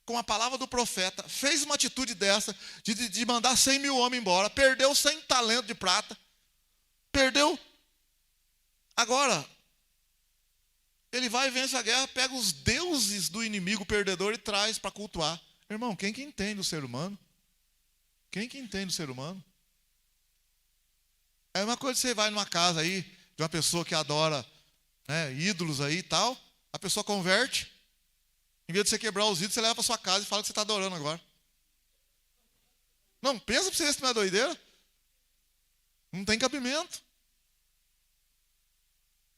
com a palavra do profeta, fez uma atitude dessa, de mandar 100 mil homens embora, perdeu 100 talentos de prata, perdeu. Agora, ele vai e vence a guerra, pega os deuses do inimigo perdedor e traz para cultuar. Irmão, quem que entende o ser humano? Quem que entende o ser humano? É uma coisa que você vai numa casa aí, de uma pessoa que adora, né, ídolos aí e tal, a pessoa converte, em vez de você quebrar os ídolos, você leva para sua casa e fala que você está adorando agora. Não, pensa para você ver se não é doideira. Não tem cabimento.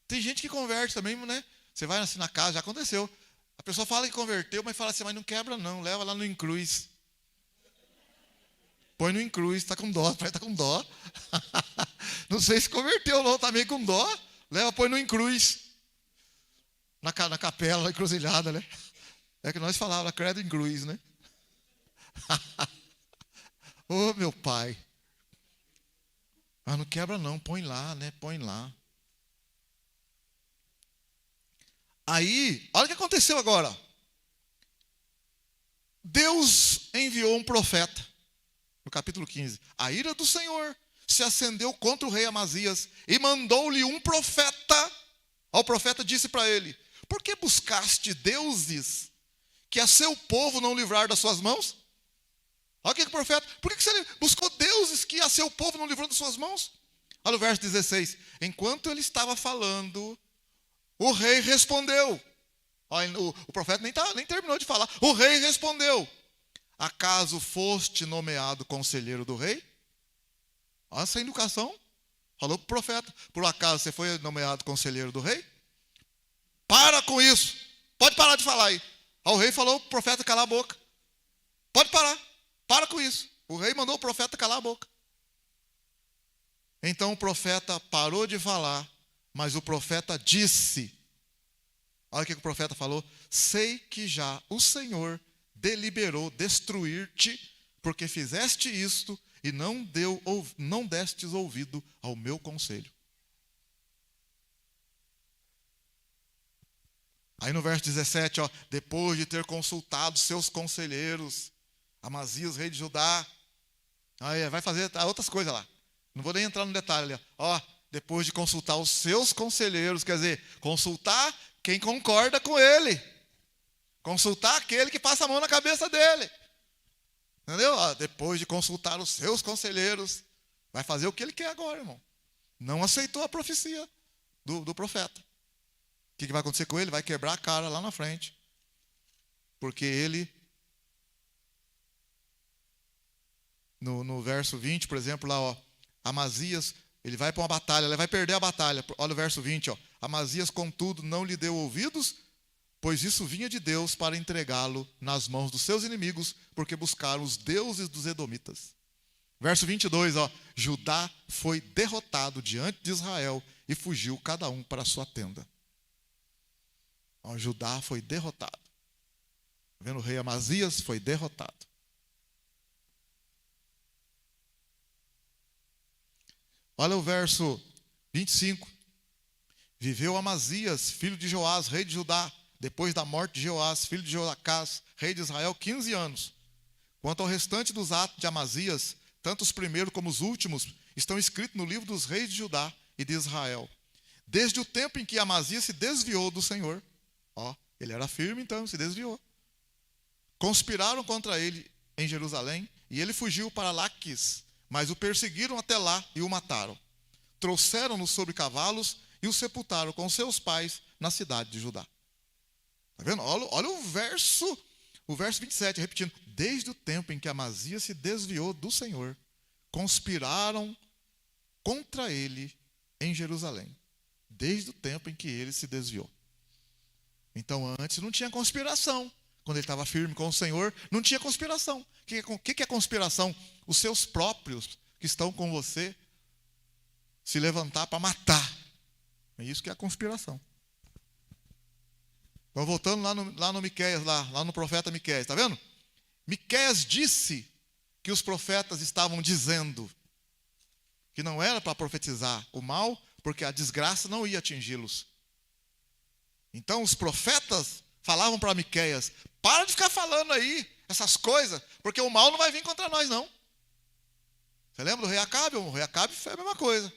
Tem gente que converte também, né? Você vai assim na casa, já aconteceu. A pessoa fala que converteu, mas fala assim, mas não quebra não, leva lá no Incruz. Põe no Incruz, está com dó, está com dó. Não sei se converteu ou não, está meio com dó. Leva, põe no Incruz. Na capela, na encruzilhada, né? É que nós falávamos, credo em cruz, né? Ô, meu pai. Ah, não quebra não, põe lá, né? Põe lá. Aí, olha o que aconteceu agora. Deus enviou um profeta, no capítulo 15. A ira do Senhor se acendeu contra o rei Amazias e mandou-lhe um profeta. O profeta disse para ele, por que buscaste deuses que a seu povo não livrar das suas mãos? Olha o que o profeta, por que você buscou deuses que a seu povo não livrou das suas mãos? Olha o verso 16. Enquanto ele estava falando, o rei respondeu. Olha, o profeta nem terminou de falar. O rei respondeu. Acaso foste nomeado conselheiro do rei? Olha essa educação. Falou para o profeta. Por acaso você foi nomeado conselheiro do rei? Para com isso. Pode parar de falar aí. O rei falou para o profeta calar a boca. Pode parar. Para com isso. O rei mandou o profeta calar a boca. Então o profeta parou de falar, mas o profeta disse. Olha o que o profeta falou. Sei que já o Senhor deliberou destruir-te, porque fizeste isto e não destes ouvido ao meu conselho. Aí no verso 17, depois de ter consultado seus conselheiros, Amazias, rei de Judá, aí vai fazer outras coisas lá. Não vou nem entrar no detalhe ali. Depois de consultar os seus conselheiros, quer dizer, consultar quem concorda com ele. Consultar aquele que passa a mão na cabeça dele. Entendeu? Depois de consultar os seus conselheiros, vai fazer o que ele quer agora, irmão. Não aceitou a profecia do profeta. O que vai acontecer com ele? Vai quebrar a cara lá na frente. Porque ele, no verso 20, por exemplo, lá, Amazias, ele vai para uma batalha, ele vai perder a batalha. Olha o verso 20, Amazias, contudo, não lhe deu ouvidos, pois isso vinha de Deus para entregá-lo nas mãos dos seus inimigos, porque buscaram os deuses dos edomitas. Verso 22, Judá foi derrotado diante de Israel e fugiu cada um para a sua tenda. Judá foi derrotado. Tá vendo? O rei Amazias foi derrotado. Olha o verso 25. Viveu Amazias, filho de Joás, rei de Judá, depois da morte de Joás, filho de Joacás, rei de Israel, 15 anos. Quanto ao restante dos atos de Amazias, tanto os primeiros como os últimos, estão escritos no livro dos reis de Judá e de Israel. Desde o tempo em que Amazias se desviou do Senhor, ele era firme, então se desviou. Conspiraram contra ele em Jerusalém, e ele fugiu para Laquis, mas o perseguiram até lá e o mataram. Trouxeram-no sobre cavalos e o sepultaram com seus pais na cidade de Judá. Está vendo? Olha o verso 27, repetindo. Desde o tempo em que Amazias se desviou do Senhor, conspiraram contra ele em Jerusalém. Desde o tempo em que ele se desviou. Então antes não tinha conspiração. Quando ele estava firme com o Senhor, não tinha conspiração. O que é conspiração? Os seus próprios que estão com você se levantar para matar. É isso que é a conspiração. Então voltando lá no Miqueias, lá no profeta Miqueias, está vendo? Miqueias disse que os profetas estavam dizendo que não era para profetizar o mal, porque a desgraça não ia atingi-los. Então os profetas falavam para Miqueias, para de ficar falando aí essas coisas, porque o mal não vai vir contra nós, não. Você lembra do rei Acabe? O rei Acabe foi a mesma coisa.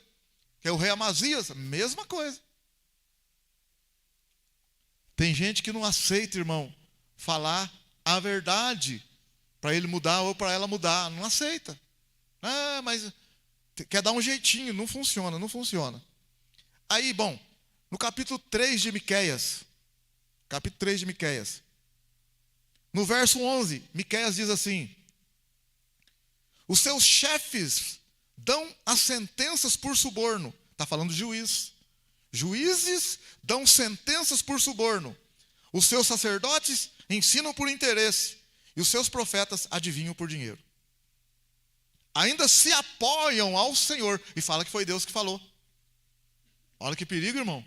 Que é o rei Amazias, mesma coisa. Tem gente que não aceita, irmão, falar a verdade para ele mudar ou para ela mudar. Não aceita. Mas quer dar um jeitinho, não funciona. Aí, bom, no capítulo 3 de Miqueias, no verso 11, Miqueias diz assim: os seus chefes dão as sentenças por suborno. Está falando de juiz. Juízes dão sentenças por suborno. Os seus sacerdotes ensinam por interesse. E os seus profetas adivinham por dinheiro. Ainda se apoiam ao Senhor. E fala que foi Deus que falou. Olha que perigo, irmão.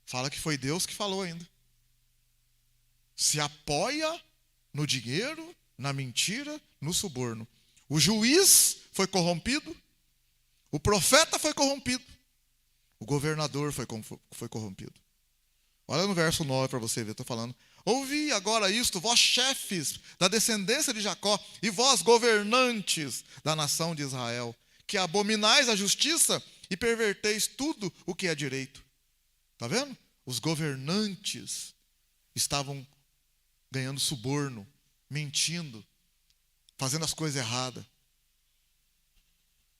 Fala que foi Deus que falou ainda. Se apoia no dinheiro, na mentira, no suborno. O juiz foi corrompido. O profeta foi corrompido. O governador foi corrompido. Olha no verso 9 para você ver, estou falando. Ouvi agora isto, vós chefes da descendência de Jacó, e vós governantes da nação de Israel, que abominais a justiça e perverteis tudo o que é direito. Está vendo? Os governantes estavam ganhando suborno, mentindo, fazendo as coisas erradas.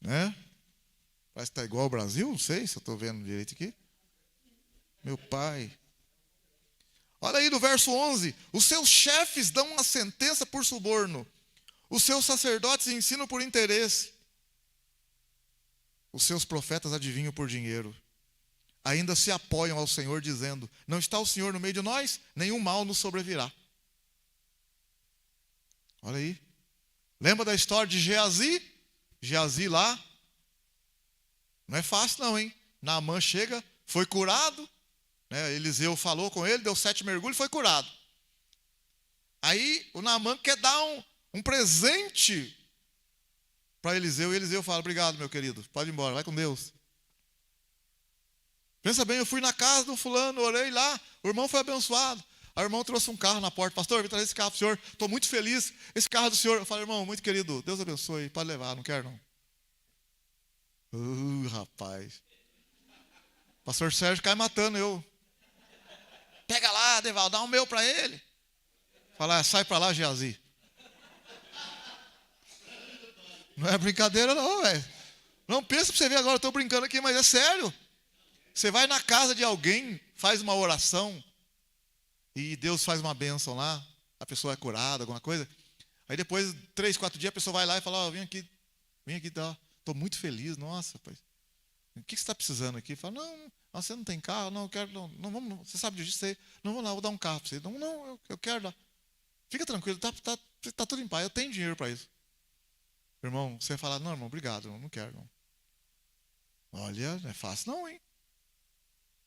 Né? Parece que está igual ao Brasil, não sei se eu estou vendo direito aqui. Meu pai. Olha aí no verso 11. Os seus chefes dão uma sentença por suborno. Os seus sacerdotes ensinam por interesse. Os seus profetas adivinham por dinheiro. Ainda se apoiam ao Senhor dizendo, não está o Senhor no meio de nós? Nenhum mal nos sobrevirá. Olha aí. Lembra da história de Geazi? Geazi lá. Não é fácil não, hein? Naamã chega, foi curado, né? Eliseu falou com ele, deu 7 mergulhos e foi curado. Aí o Naamã quer dar um presente para Eliseu. E Eliseu fala, obrigado, meu querido, pode ir embora, vai com Deus. Pensa bem, eu fui na casa do fulano, orei lá, o irmão foi abençoado. Aí o irmão trouxe um carro na porta, pastor, vim trazer esse carro para o senhor, estou muito feliz, esse carro é do senhor. Eu falei, irmão, muito querido, Deus abençoe, pode levar, não quero não. Rapaz. Pastor Sérgio cai matando eu. Pega lá, Deval, dá um meu para ele. Fala, sai para lá, Geazi. Não é brincadeira não, velho. Não pensa para você ver agora, eu estou brincando aqui, mas é sério. Você vai na casa de alguém, faz uma oração, e Deus faz uma bênção lá, a pessoa é curada, alguma coisa. Aí depois, 3, 4 dias, a pessoa vai lá e fala, vem aqui, estou muito feliz, nossa, pai. O que você está precisando aqui? Fala, não, você não tem carro? Não, eu quero, não vamos, não, você sabe disso, não vou lá, vou dar um carro para você. Não, eu quero dar. Fica tranquilo, tá tudo em paz, eu tenho dinheiro para isso. Irmão, você vai falar, não, irmão, obrigado, não quero, não. Olha, não é fácil não, hein?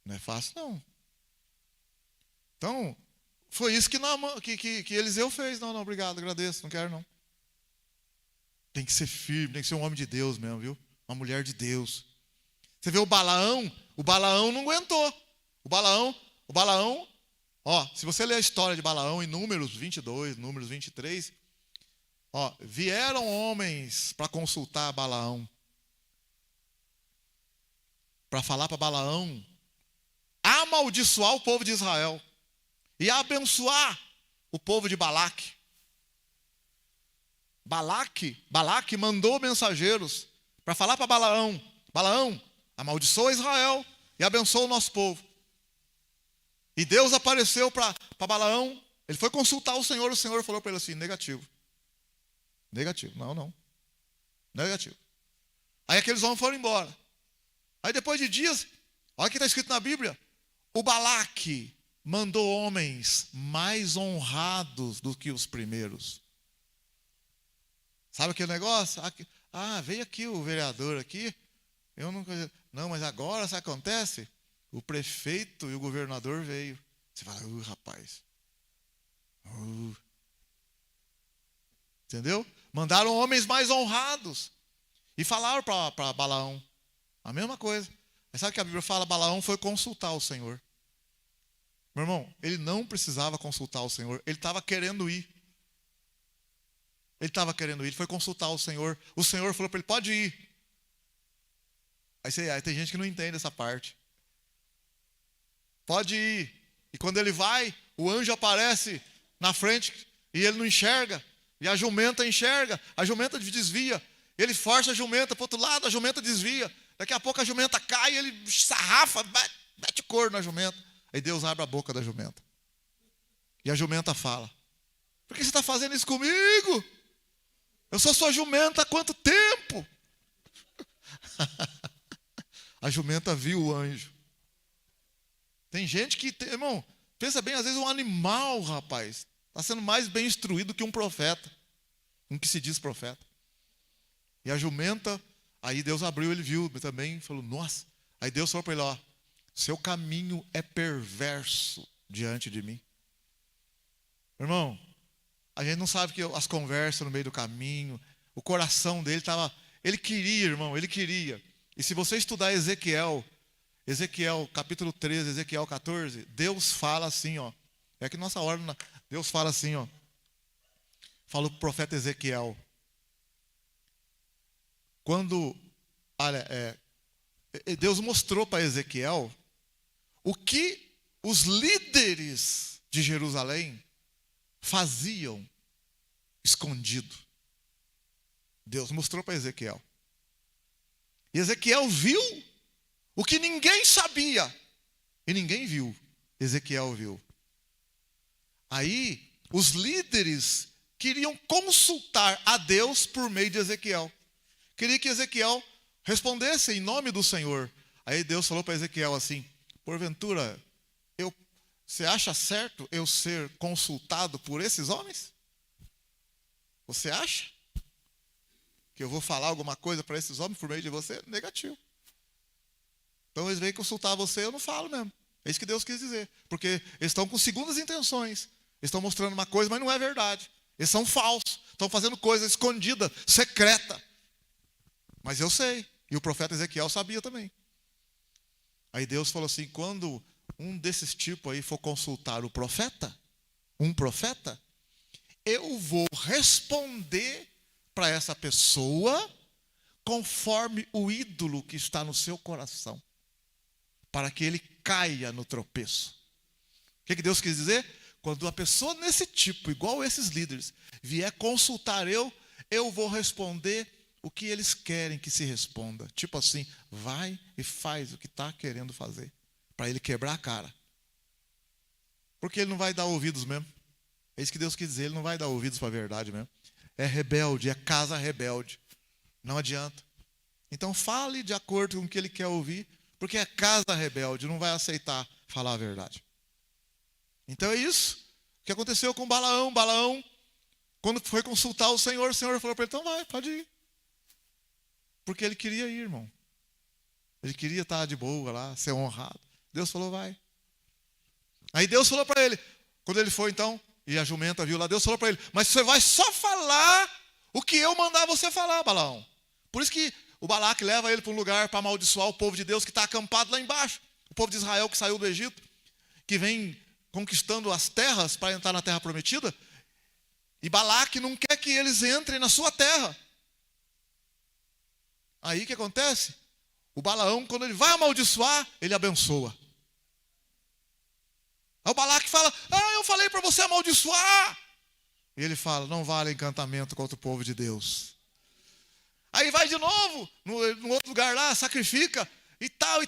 Não é fácil não. Então, foi isso que Eliseu fez. Não, obrigado, agradeço, não quero não. Tem que ser firme, tem que ser um homem de Deus mesmo, viu? Uma mulher de Deus. Você vê o Balaão não aguentou. O Balaão, ó, se você ler a história de Balaão em Números 22, Números 23, ó, vieram homens para consultar Balaão, para falar para Balaão amaldiçoar o povo de Israel e abençoar o povo de Balaque. Balaque mandou mensageiros para falar para Balaão, Balaão, amaldiçoa Israel e abençoa o nosso povo. E Deus apareceu para Balaão, ele foi consultar o Senhor falou para ele assim, negativo, não, negativo. Aí aqueles homens foram embora. Aí depois de dias, olha o que está escrito na Bíblia, o Balaque mandou homens mais honrados do que os primeiros. Sabe aquele negócio? Veio aqui o vereador aqui. Não, mas agora sabe o que acontece? O prefeito e o governador veio. Você fala, rapaz. Entendeu? Mandaram homens mais honrados. E falaram para Balaão a mesma coisa. Mas sabe o que a Bíblia fala? Balaão foi consultar o Senhor. Meu irmão, ele não precisava consultar o Senhor. Ele estava querendo ir. Ele foi consultar o Senhor. O Senhor falou para ele, pode ir. Aí tem gente que não entende essa parte. Pode ir. E quando ele vai, o anjo aparece na frente e ele não enxerga. E a jumenta enxerga. A jumenta desvia. Ele força a jumenta para o outro lado, a jumenta desvia. Daqui a pouco a jumenta cai e ele sarrafa, mete corno na jumenta. Aí Deus abre a boca da jumenta. E a jumenta fala, por que você está fazendo isso comigo? Eu sou sua jumenta há quanto tempo? A jumenta viu o anjo. Tem gente que, irmão, pensa bem, às vezes um animal, rapaz, está sendo mais bem instruído que um profeta. Um que se diz profeta. E a jumenta, aí Deus abriu, ele viu também, falou, nossa. Aí Deus falou para ele, ó, seu caminho é perverso diante de mim. Irmão, a gente não sabe que as conversas no meio do caminho, o coração dele estava, ele queria, irmão, ele queria. E se você estudar Ezequiel capítulo 13, Ezequiel 14, Deus fala assim, ó. É que nossa ordem, Deus fala assim, ó. Fala o profeta Ezequiel. Quando, olha, Deus mostrou para Ezequiel o que os líderes de Jerusalém faziam escondido. Deus mostrou para Ezequiel. E Ezequiel viu o que ninguém sabia. E ninguém viu. Ezequiel viu. Aí, os líderes queriam consultar a Deus por meio de Ezequiel. Queria que Ezequiel respondesse em nome do Senhor. Aí Deus falou para Ezequiel assim, porventura, você acha certo eu ser consultado por esses homens? Você acha? que eu vou falar alguma coisa para esses homens por meio de você? Negativo. Então eles vêm consultar você, eu não falo mesmo. É isso que Deus quis dizer. Porque eles estão com segundas intenções. Eles estão mostrando uma coisa, mas não é verdade. Eles são falsos. Estão fazendo coisa escondida, secreta. Mas eu sei. E o profeta Ezequiel sabia também. Aí Deus falou assim, quando um desses tipos aí for consultar o profeta, um profeta, eu vou responder para essa pessoa conforme o ídolo que está no seu coração, para que ele caia no tropeço. O que Deus quis dizer? Quando a pessoa nesse tipo, igual esses líderes, vier consultar eu vou responder o que eles querem que se responda. Tipo assim, vai e faz o que está querendo fazer, para ele quebrar a cara. Porque ele não vai dar ouvidos mesmo. É isso que Deus quis dizer, ele não vai dar ouvidos para a verdade mesmo. É rebelde, é casa rebelde. Não adianta. Então fale de acordo com o que ele quer ouvir, porque é casa rebelde, não vai aceitar falar a verdade. Então é isso que aconteceu com Balaão. Balaão, quando foi consultar o Senhor falou para ele, então vai, pode ir. Porque ele queria ir, irmão. Ele queria estar de boa lá, ser honrado. Deus falou, vai. Aí Deus falou para ele, quando ele foi então, e a jumenta viu lá, Deus falou para ele, mas você vai só falar o que eu mandar você falar, Balaão. Por isso que o Balaque leva ele para um lugar para amaldiçoar o povo de Deus que está acampado lá embaixo. O povo de Israel que saiu do Egito, que vem conquistando as terras para entrar na terra prometida. E Balaque não quer que eles entrem na sua terra. Aí o que acontece? O Balaão, quando ele vai amaldiçoar, ele abençoa. Aí o Balaque fala, eu falei para você amaldiçoar. E ele fala, não vale encantamento contra o povo de Deus. Aí vai de novo, no outro lugar lá, sacrifica, e tal.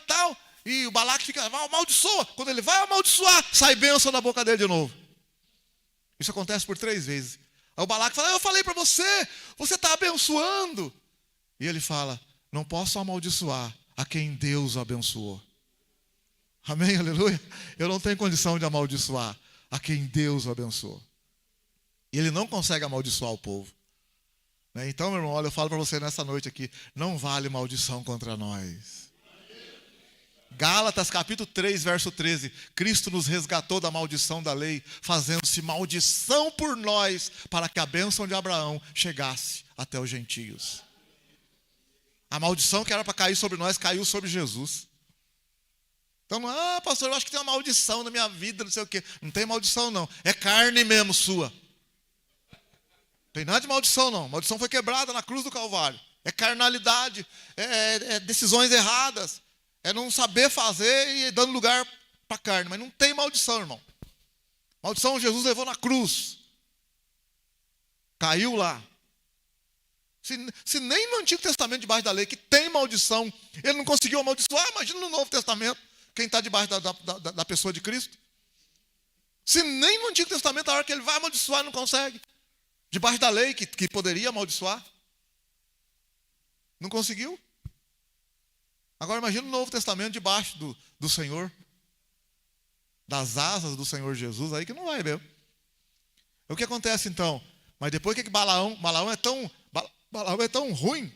E o Balaque fica, amaldiçoa. Quando ele vai amaldiçoar, sai bênção da boca dele de novo. Isso acontece por 3 vezes. Aí o Balaque fala, eu falei para você, você está abençoando. E ele fala, não posso amaldiçoar a quem Deus abençoou. Amém, aleluia? Eu não tenho condição de amaldiçoar a quem Deus abençoou. E ele não consegue amaldiçoar o povo. Então, meu irmão, olha, eu falo para você nessa noite aqui, não vale maldição contra nós. Gálatas capítulo 3, verso 13. Cristo nos resgatou da maldição da lei, fazendo-se maldição por nós, para que a bênção de Abraão chegasse até os gentios. A maldição que era para cair sobre nós, caiu sobre Jesus. Então, pastor, eu acho que tem uma maldição na minha vida, não sei o quê. Não tem maldição não, é carne mesmo sua. Não tem nada de maldição não, maldição foi quebrada na cruz do Calvário. É carnalidade, é decisões erradas, é não saber fazer e dando lugar para a carne. Mas não tem maldição, irmão. Maldição Jesus levou na cruz. Caiu lá. Se nem no Antigo Testamento, debaixo da lei, que tem maldição, ele não conseguiu amaldiçoar, imagina no Novo Testamento, quem está debaixo da pessoa de Cristo. Se nem no Antigo Testamento, a hora que ele vai amaldiçoar, não consegue. Debaixo da lei, que poderia amaldiçoar. Não conseguiu. Agora imagina no Novo Testamento, debaixo do Senhor, das asas do Senhor Jesus, aí que não vai mesmo. O que acontece então? Mas depois que Balaão é tão ruim,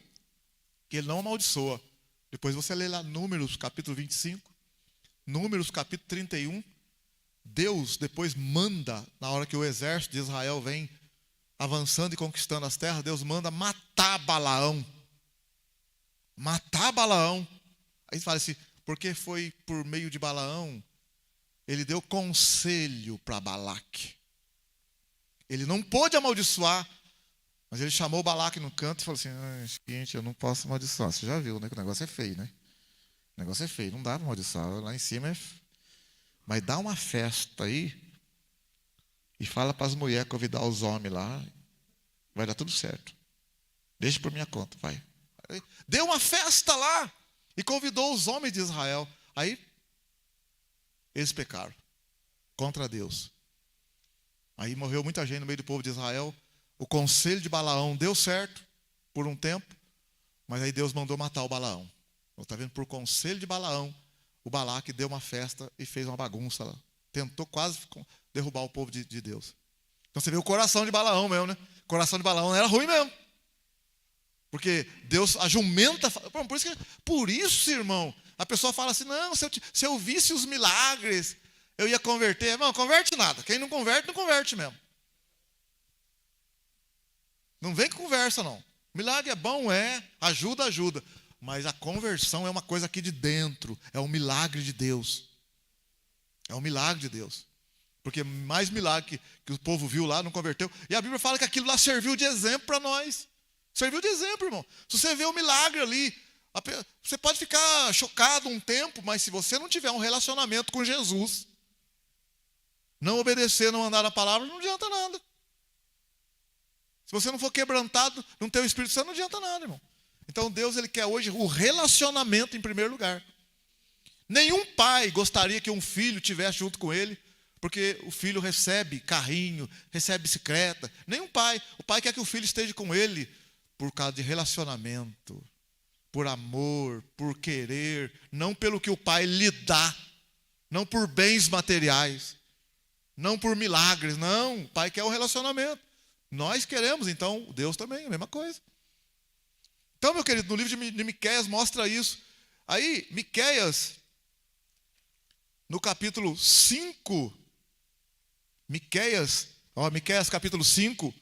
que ele não amaldiçoa. Depois você lê lá Números capítulo 25, Números capítulo 31, Deus depois manda, na hora que o exército de Israel vem avançando e conquistando as terras, Deus manda matar Balaão. Matar Balaão. Aí fala assim, porque foi por meio de Balaão, ele deu conselho para Balaque. Ele não pôde amaldiçoar, mas ele chamou Balaque no canto e falou assim, seguinte, eu não posso amaldiçoar. Você já viu, né, que o negócio é feio, né? O negócio é feio, não dá para amaldiçoar. Lá em cima é... Mas dá uma festa aí e fala para as mulheres convidar os homens lá, vai dar tudo certo. Deixa por minha conta, vai. Deu uma festa lá e convidou os homens de Israel. Aí eles pecaram contra Deus. Aí morreu muita gente no meio do povo de Israel. O conselho de Balaão deu certo por um tempo, mas aí Deus mandou matar o Balaão. Está vendo? Por conselho de Balaão, o Balaque deu uma festa e fez uma bagunça lá. Tentou quase derrubar o povo de Deus. Então você vê o coração de Balaão mesmo, né? O coração de Balaão era ruim mesmo. Porque Deus, a jumenta... Por isso, irmão, a pessoa fala assim, não, se eu visse os milagres, eu ia converter. Não, converte nada. Quem não converte mesmo. Não vem com conversa, não. Milagre é bom, ajuda. Mas a conversão é uma coisa aqui de dentro. É um milagre de Deus. É um milagre de Deus. Porque mais milagre que o povo viu lá, não converteu. E a Bíblia fala que aquilo lá serviu de exemplo para nós. Serviu de exemplo, irmão. Se você vê o milagre ali, você pode ficar chocado um tempo, mas se você não tiver um relacionamento com Jesus, não obedecer, não andar na palavra, não adianta nada. Se você não for quebrantado, não ter o Espírito Santo, não adianta nada, irmão. Então Deus, Ele quer hoje o relacionamento em primeiro lugar. Nenhum pai gostaria que um filho tivesse junto com ele, porque o filho recebe carrinho, recebe bicicleta. Nenhum pai. O pai quer que o filho esteja com ele por causa de relacionamento, por amor, por querer, não pelo que o pai lhe dá, não por bens materiais, não por milagres, não. O pai quer um relacionamento. Nós queremos, então, Deus também, a mesma coisa. Então, meu querido, no livro de Miqueias mostra isso. Aí, Miqueias, no capítulo 5, Miqueias capítulo 5,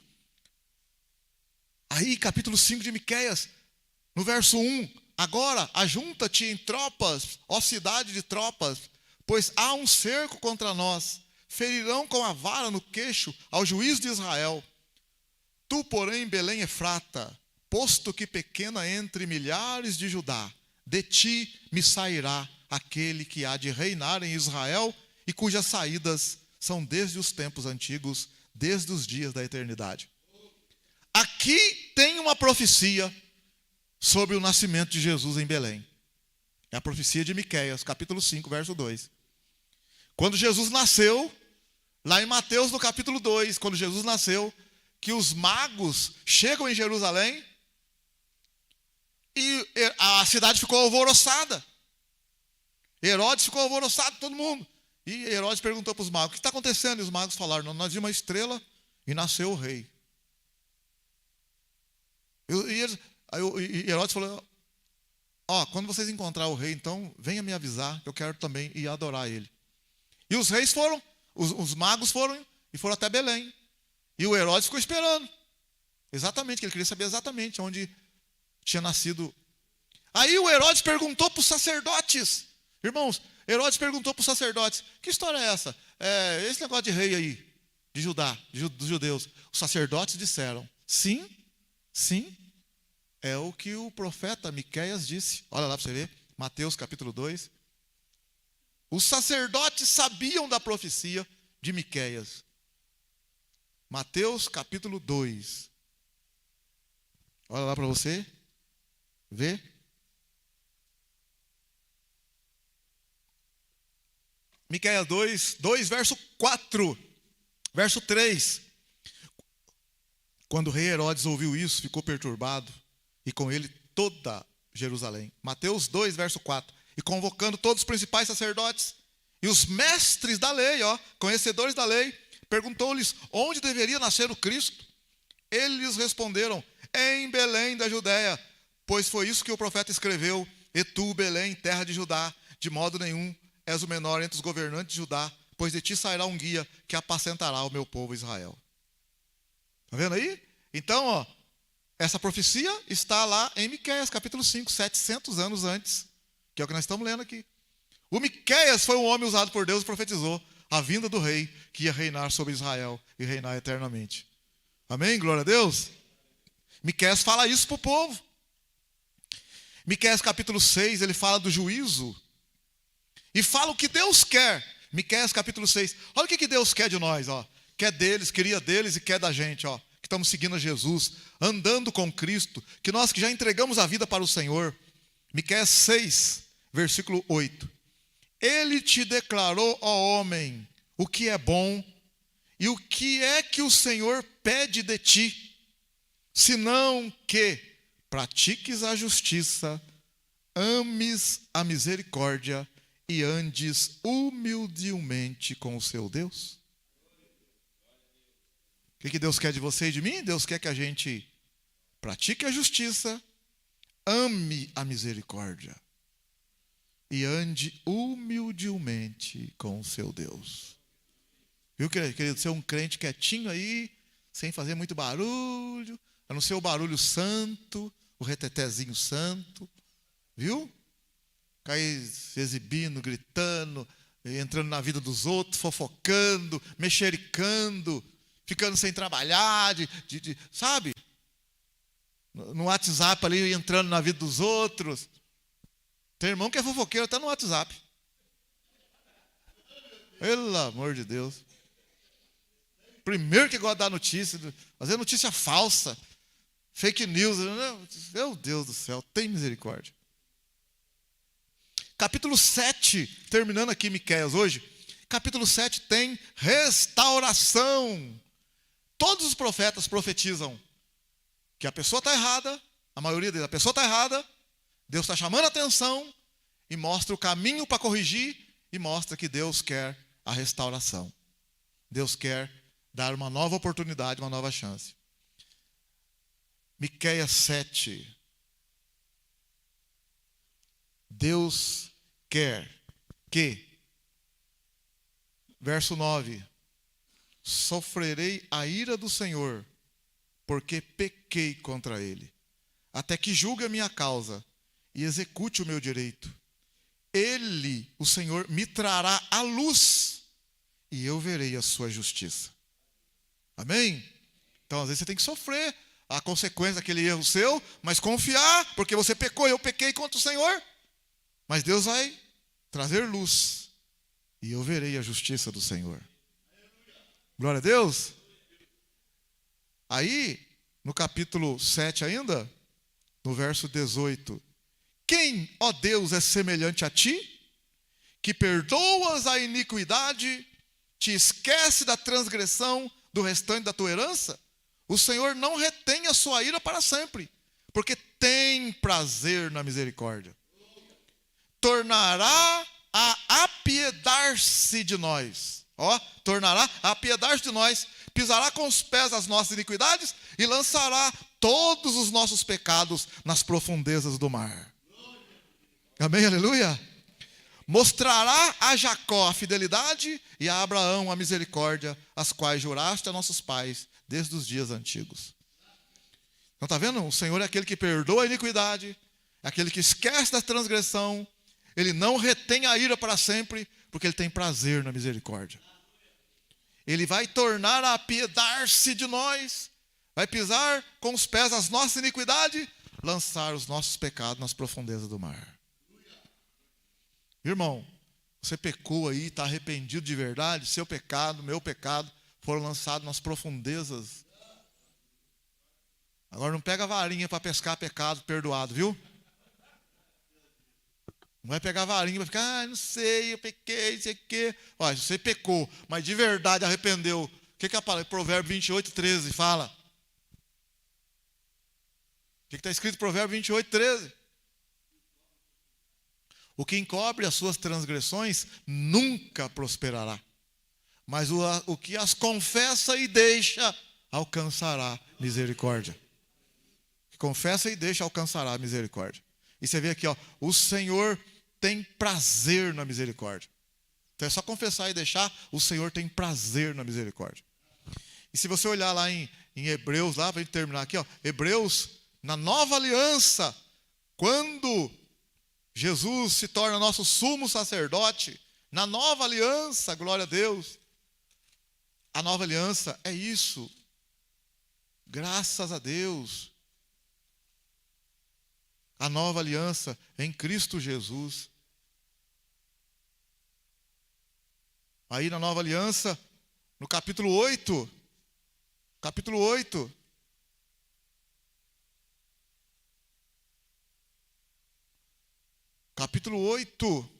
aí, capítulo 5 de Miqueias, no verso 1, agora, ajunta-te em tropas, ó cidade de tropas, pois há um cerco contra nós, ferirão com a vara no queixo ao juiz de Israel. Tu, porém, Belém Efrata, posto que pequena entre milhares de Judá, de ti me sairá aquele que há de reinar em Israel e cujas saídas são desde os tempos antigos, desde os dias da eternidade. Aqui tem uma profecia sobre o nascimento de Jesus em Belém. É a profecia de Miqueias, capítulo 5, verso 2. Quando Jesus nasceu, lá em Mateus, no capítulo 2, quando Jesus nasceu, que os magos chegam em Jerusalém e a cidade ficou alvoroçada. Herodes ficou alvoroçado, todo mundo. E Herodes perguntou para os magos, o que está acontecendo? E os magos falaram, não, nós vimos uma estrela e nasceu o rei. E Herodes falou, quando vocês encontrarem o rei, então venha me avisar, que eu quero também ir adorar ele. E os reis foram, os magos foram e foram até Belém. E o Herodes ficou esperando. Exatamente, que ele queria saber exatamente onde tinha nascido. Aí o Herodes perguntou para os sacerdotes. Irmãos, Herodes perguntou para os sacerdotes, que história é essa? Esse negócio de rei aí, de Judá, dos judeus. Os sacerdotes disseram, sim, é o que o profeta Miqueias disse. Olha lá para você ver, Mateus capítulo 2. Os sacerdotes sabiam da profecia de Miqueias. Mateus capítulo 2. Olha lá para você. Vê. Miqueias 2, verso 4. Verso 3. Quando o rei Herodes ouviu isso, ficou perturbado, e com ele toda Jerusalém. Mateus 2, verso 4. E convocando todos os principais sacerdotes e os mestres da lei, conhecedores da lei, perguntou-lhes onde deveria nascer o Cristo. Eles responderam, em Belém da Judéia, pois foi isso que o profeta escreveu, e tu, Belém, terra de Judá, de modo nenhum és o menor entre os governantes de Judá, pois de ti sairá um guia que apacentará o meu povo Israel. Está vendo aí? Então, essa profecia está lá em Miqueias, capítulo 5, 700 anos antes, que é o que nós estamos lendo aqui. O Miqueias foi um homem usado por Deus e profetizou a vinda do rei que ia reinar sobre Israel e reinar eternamente. Amém? Glória a Deus. Miqueias fala isso para o povo. Miqueias capítulo 6, ele fala do juízo e fala o que Deus quer. Miqueias capítulo 6, olha o que Deus quer de nós, quer deles, queria deles e quer da gente, que estamos seguindo a Jesus, andando com Cristo, que nós que já entregamos a vida para o Senhor. Miqueias 6, versículo 8. Ele te declarou, ó homem, o que é bom e o que é que o Senhor pede de ti, senão que pratiques a justiça, ames a misericórdia e andes humildemente com o seu Deus. O que Deus quer de você e de mim? Deus quer que a gente pratique a justiça, ame a misericórdia e ande humildemente com o seu Deus. Viu, querido? Ser um crente quietinho aí, sem fazer muito barulho, a não ser o barulho santo, o retetezinho santo, viu? Cair se exibindo, gritando, entrando na vida dos outros, fofocando, mexericando, ficando sem trabalhar, sabe? No WhatsApp ali, entrando na vida dos outros. Tem irmão que é fofoqueiro até no WhatsApp. Pelo amor de Deus. Primeiro que gosta de dar notícia, fazer notícia falsa, fake news. Meu Deus do céu, tem misericórdia. Capítulo 7, terminando aqui Miqueias hoje. Capítulo 7 tem restauração. Todos os profetas profetizam que a pessoa está errada, a maioria deles, a pessoa está errada, Deus está chamando a atenção e mostra o caminho para corrigir e mostra que Deus quer a restauração. Deus quer dar uma nova oportunidade, uma nova chance. Miqueias 7. Deus quer que, verso 9, sofrerei a ira do Senhor, porque pequei contra ele, até que julgue a minha causa e execute o meu direito. Ele, o Senhor, me trará a luz e eu verei a sua justiça. Amém? Então, às vezes você tem que sofrer a consequência daquele erro seu, mas confiar, porque você pecou, eu pequei contra o Senhor. Mas Deus vai trazer luz e eu verei a justiça do Senhor. Glória a Deus. Aí, no capítulo 7 ainda, no verso 18. Quem, ó Deus, é semelhante a ti, que perdoas a iniquidade, te esquece da transgressão do restante da tua herança? O Senhor não retém a sua ira para sempre, porque tem prazer na misericórdia. Tornará a apiedar-se de nós. Tornará a apiedar-se de nós, pisará com os pés as nossas iniquidades e lançará todos os nossos pecados nas profundezas do mar. Amém, aleluia? Mostrará a Jacó a fidelidade e a Abraão a misericórdia, as quais juraste a nossos pais desde os dias antigos. Então está vendo? O Senhor é aquele que perdoa a iniquidade, é aquele que esquece da transgressão, ele não retém a ira para sempre, porque ele tem prazer na misericórdia. Ele vai tornar a apiedar-se de nós, vai pisar com os pés as nossas iniquidades, lançar os nossos pecados nas profundezas do mar. Irmão, você pecou aí, está arrependido de verdade, seu pecado, meu pecado, foram lançados nas profundezas. Agora não pega a varinha para pescar pecado perdoado, viu? Não vai pegar a varinha para ficar, não sei, eu pequei, não sei o quê. Olha, você pecou, mas de verdade arrependeu. O que a palavra? Provérbio 28, 13 fala? O que está escrito em Provérbio 28, 13? O que encobre as suas transgressões nunca prosperará, mas o que as confessa e deixa alcançará misericórdia. Confessa e deixa alcançará misericórdia. E você vê aqui, o Senhor tem prazer na misericórdia. Então é só confessar e deixar, o Senhor tem prazer na misericórdia. E se você olhar lá em Hebreus, lá para a gente terminar aqui, Hebreus, na nova aliança, quando Jesus se torna nosso sumo sacerdote, na nova aliança, glória a Deus, a nova aliança é isso, graças a Deus. A nova aliança em Cristo Jesus. Aí na nova aliança, no capítulo 8. Capítulo 8. Capítulo 8.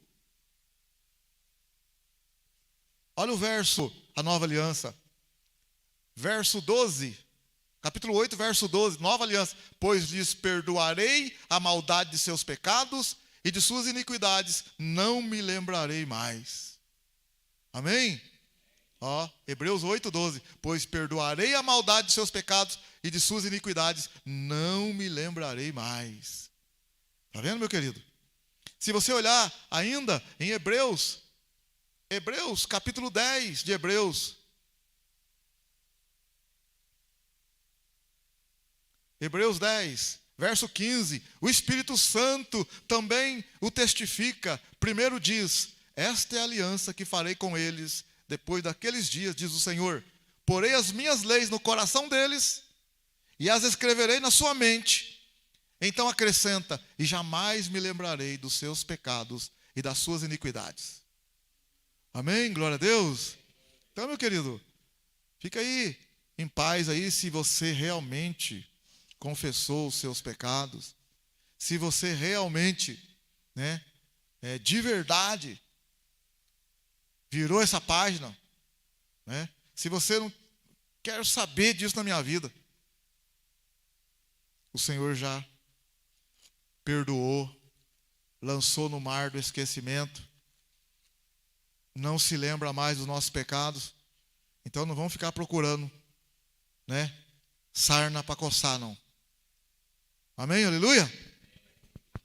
Olha o verso, a nova aliança. Verso 12. Capítulo 8, verso 12, nova aliança. Pois lhes perdoarei a maldade de seus pecados e de suas iniquidades não me lembrarei mais. Amém? Ó, Hebreus 8:12. Pois perdoarei a maldade de seus pecados e de suas iniquidades, não me lembrarei mais. Está vendo, meu querido? Se você olhar ainda em Hebreus, capítulo 10 de Hebreus. Hebreus 10, verso 15. O Espírito Santo também o testifica. Primeiro diz: esta é a aliança que farei com eles depois daqueles dias, diz o Senhor. Porei as minhas leis no coração deles e as escreverei na sua mente. Então acrescenta: e jamais me lembrarei dos seus pecados e das suas iniquidades. Amém? Glória a Deus. Então, meu querido, fica aí em paz aí se você realmente confessou os seus pecados, se você realmente, de verdade, virou essa página, se você não quer saber disso na minha vida, o Senhor já perdoou, lançou no mar do esquecimento, não se lembra mais dos nossos pecados. Então não vamos ficar procurando, sarna para coçar, não. Amém? Aleluia?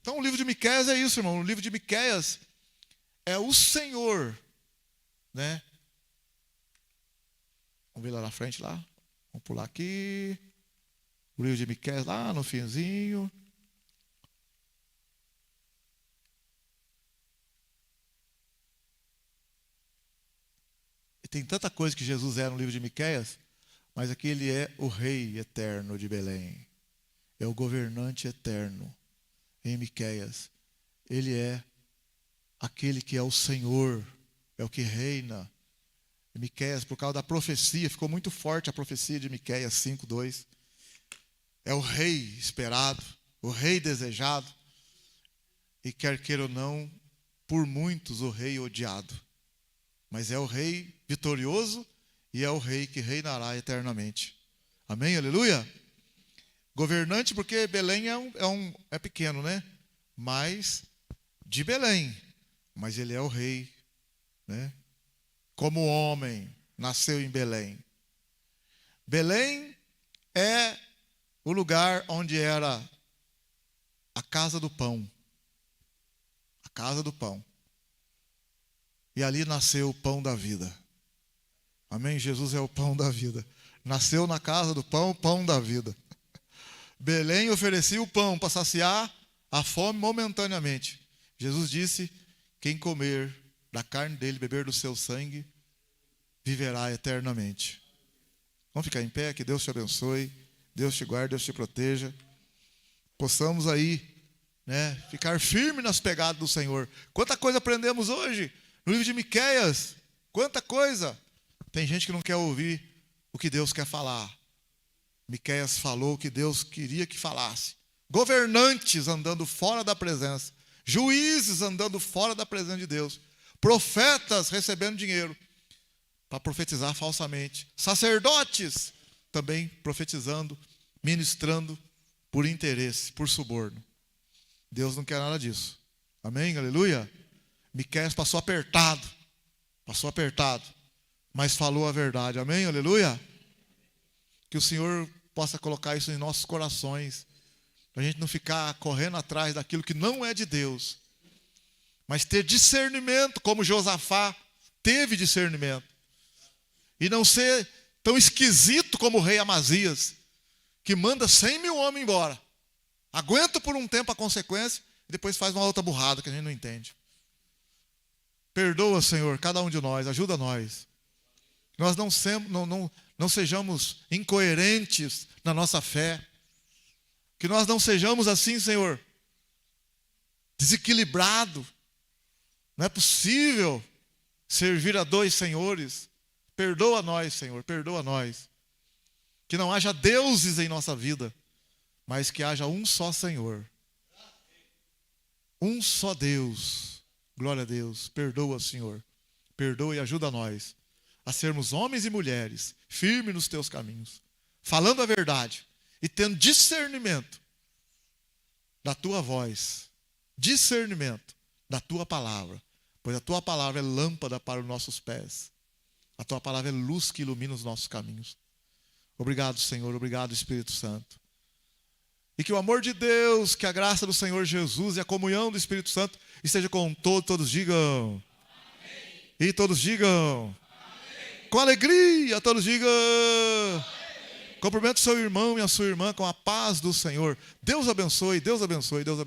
Então o livro de Miqueias é isso, irmão. O livro de Miqueias é o Senhor, Vamos ver lá na frente, lá. Vamos pular aqui. O livro de Miqueias lá no finzinho. E tem tanta coisa que Jesus é no livro de Miqueias, mas aqui ele é o Rei eterno de Belém. É o governante eterno em Miqueias. Ele é aquele que é o Senhor, é o que reina. Em Miqueias, por causa da profecia, ficou muito forte a profecia de Miqueias 5:2. É o rei esperado, o rei desejado, e quer queira ou não, por muitos o rei odiado. Mas é o rei vitorioso e é o rei que reinará eternamente. Amém? Aleluia? Governante, porque Belém é pequeno, Mas de Belém. Mas ele é o rei, Como homem, nasceu em Belém. Belém é o lugar onde era a casa do pão. A casa do pão. E ali nasceu o pão da vida. Amém? Jesus é o pão da vida. Nasceu na casa do pão, o pão da vida. Belém oferecia o pão para saciar a fome momentaneamente. Jesus disse: quem comer da carne dele, beber do seu sangue, viverá eternamente. Vamos ficar em pé, que Deus te abençoe, Deus te guarde, Deus te proteja. Possamos aí, ficar firme nas pegadas do Senhor. Quanta coisa aprendemos hoje no livro de Miqueias. Quanta coisa. Tem gente que não quer ouvir o que Deus quer falar. Miqueias falou o que Deus queria que falasse. Governantes andando fora da presença. Juízes andando fora da presença de Deus. Profetas recebendo dinheiro para profetizar falsamente. Sacerdotes também profetizando, ministrando por interesse, por suborno. Deus não quer nada disso. Amém? Aleluia? Miqueias passou apertado, mas falou a verdade. Amém? Aleluia? Que o Senhor possa colocar isso em nossos corações, para a gente não ficar correndo atrás daquilo que não é de Deus, mas ter discernimento, como Josafá teve discernimento, e não ser tão esquisito como o rei Amazias, que manda 100.000 homens embora, aguenta por um tempo a consequência, e depois faz uma outra burrada que a gente não entende. Perdoa, Senhor, cada um de nós, ajuda nós. Nós não sejamos incoerentes na nossa fé. Que nós não sejamos assim, Senhor, desequilibrado. Não é possível servir a dois senhores. Perdoa nós, Senhor, perdoa nós. Que não haja deuses em nossa vida, mas que haja um só Senhor. Um só Deus. Glória a Deus. Perdoa, Senhor. Perdoa e ajuda nós a sermos homens e mulheres firmes nos teus caminhos, falando a verdade e tendo discernimento da tua voz, discernimento da tua palavra, pois a tua palavra é lâmpada para os nossos pés A tua palavra é luz que ilumina os nossos caminhos. Obrigado, Senhor. Obrigado, Espírito Santo. E que o amor de Deus, que a graça do Senhor Jesus e a comunhão do Espírito Santo esteja com todos. Todos digam. Amém. E todos digam. Amém. Com alegria, todos digam. Amém. Cumprimento o seu irmão e a sua irmã com a paz do Senhor. Deus abençoe, Deus abençoe, Deus abençoe.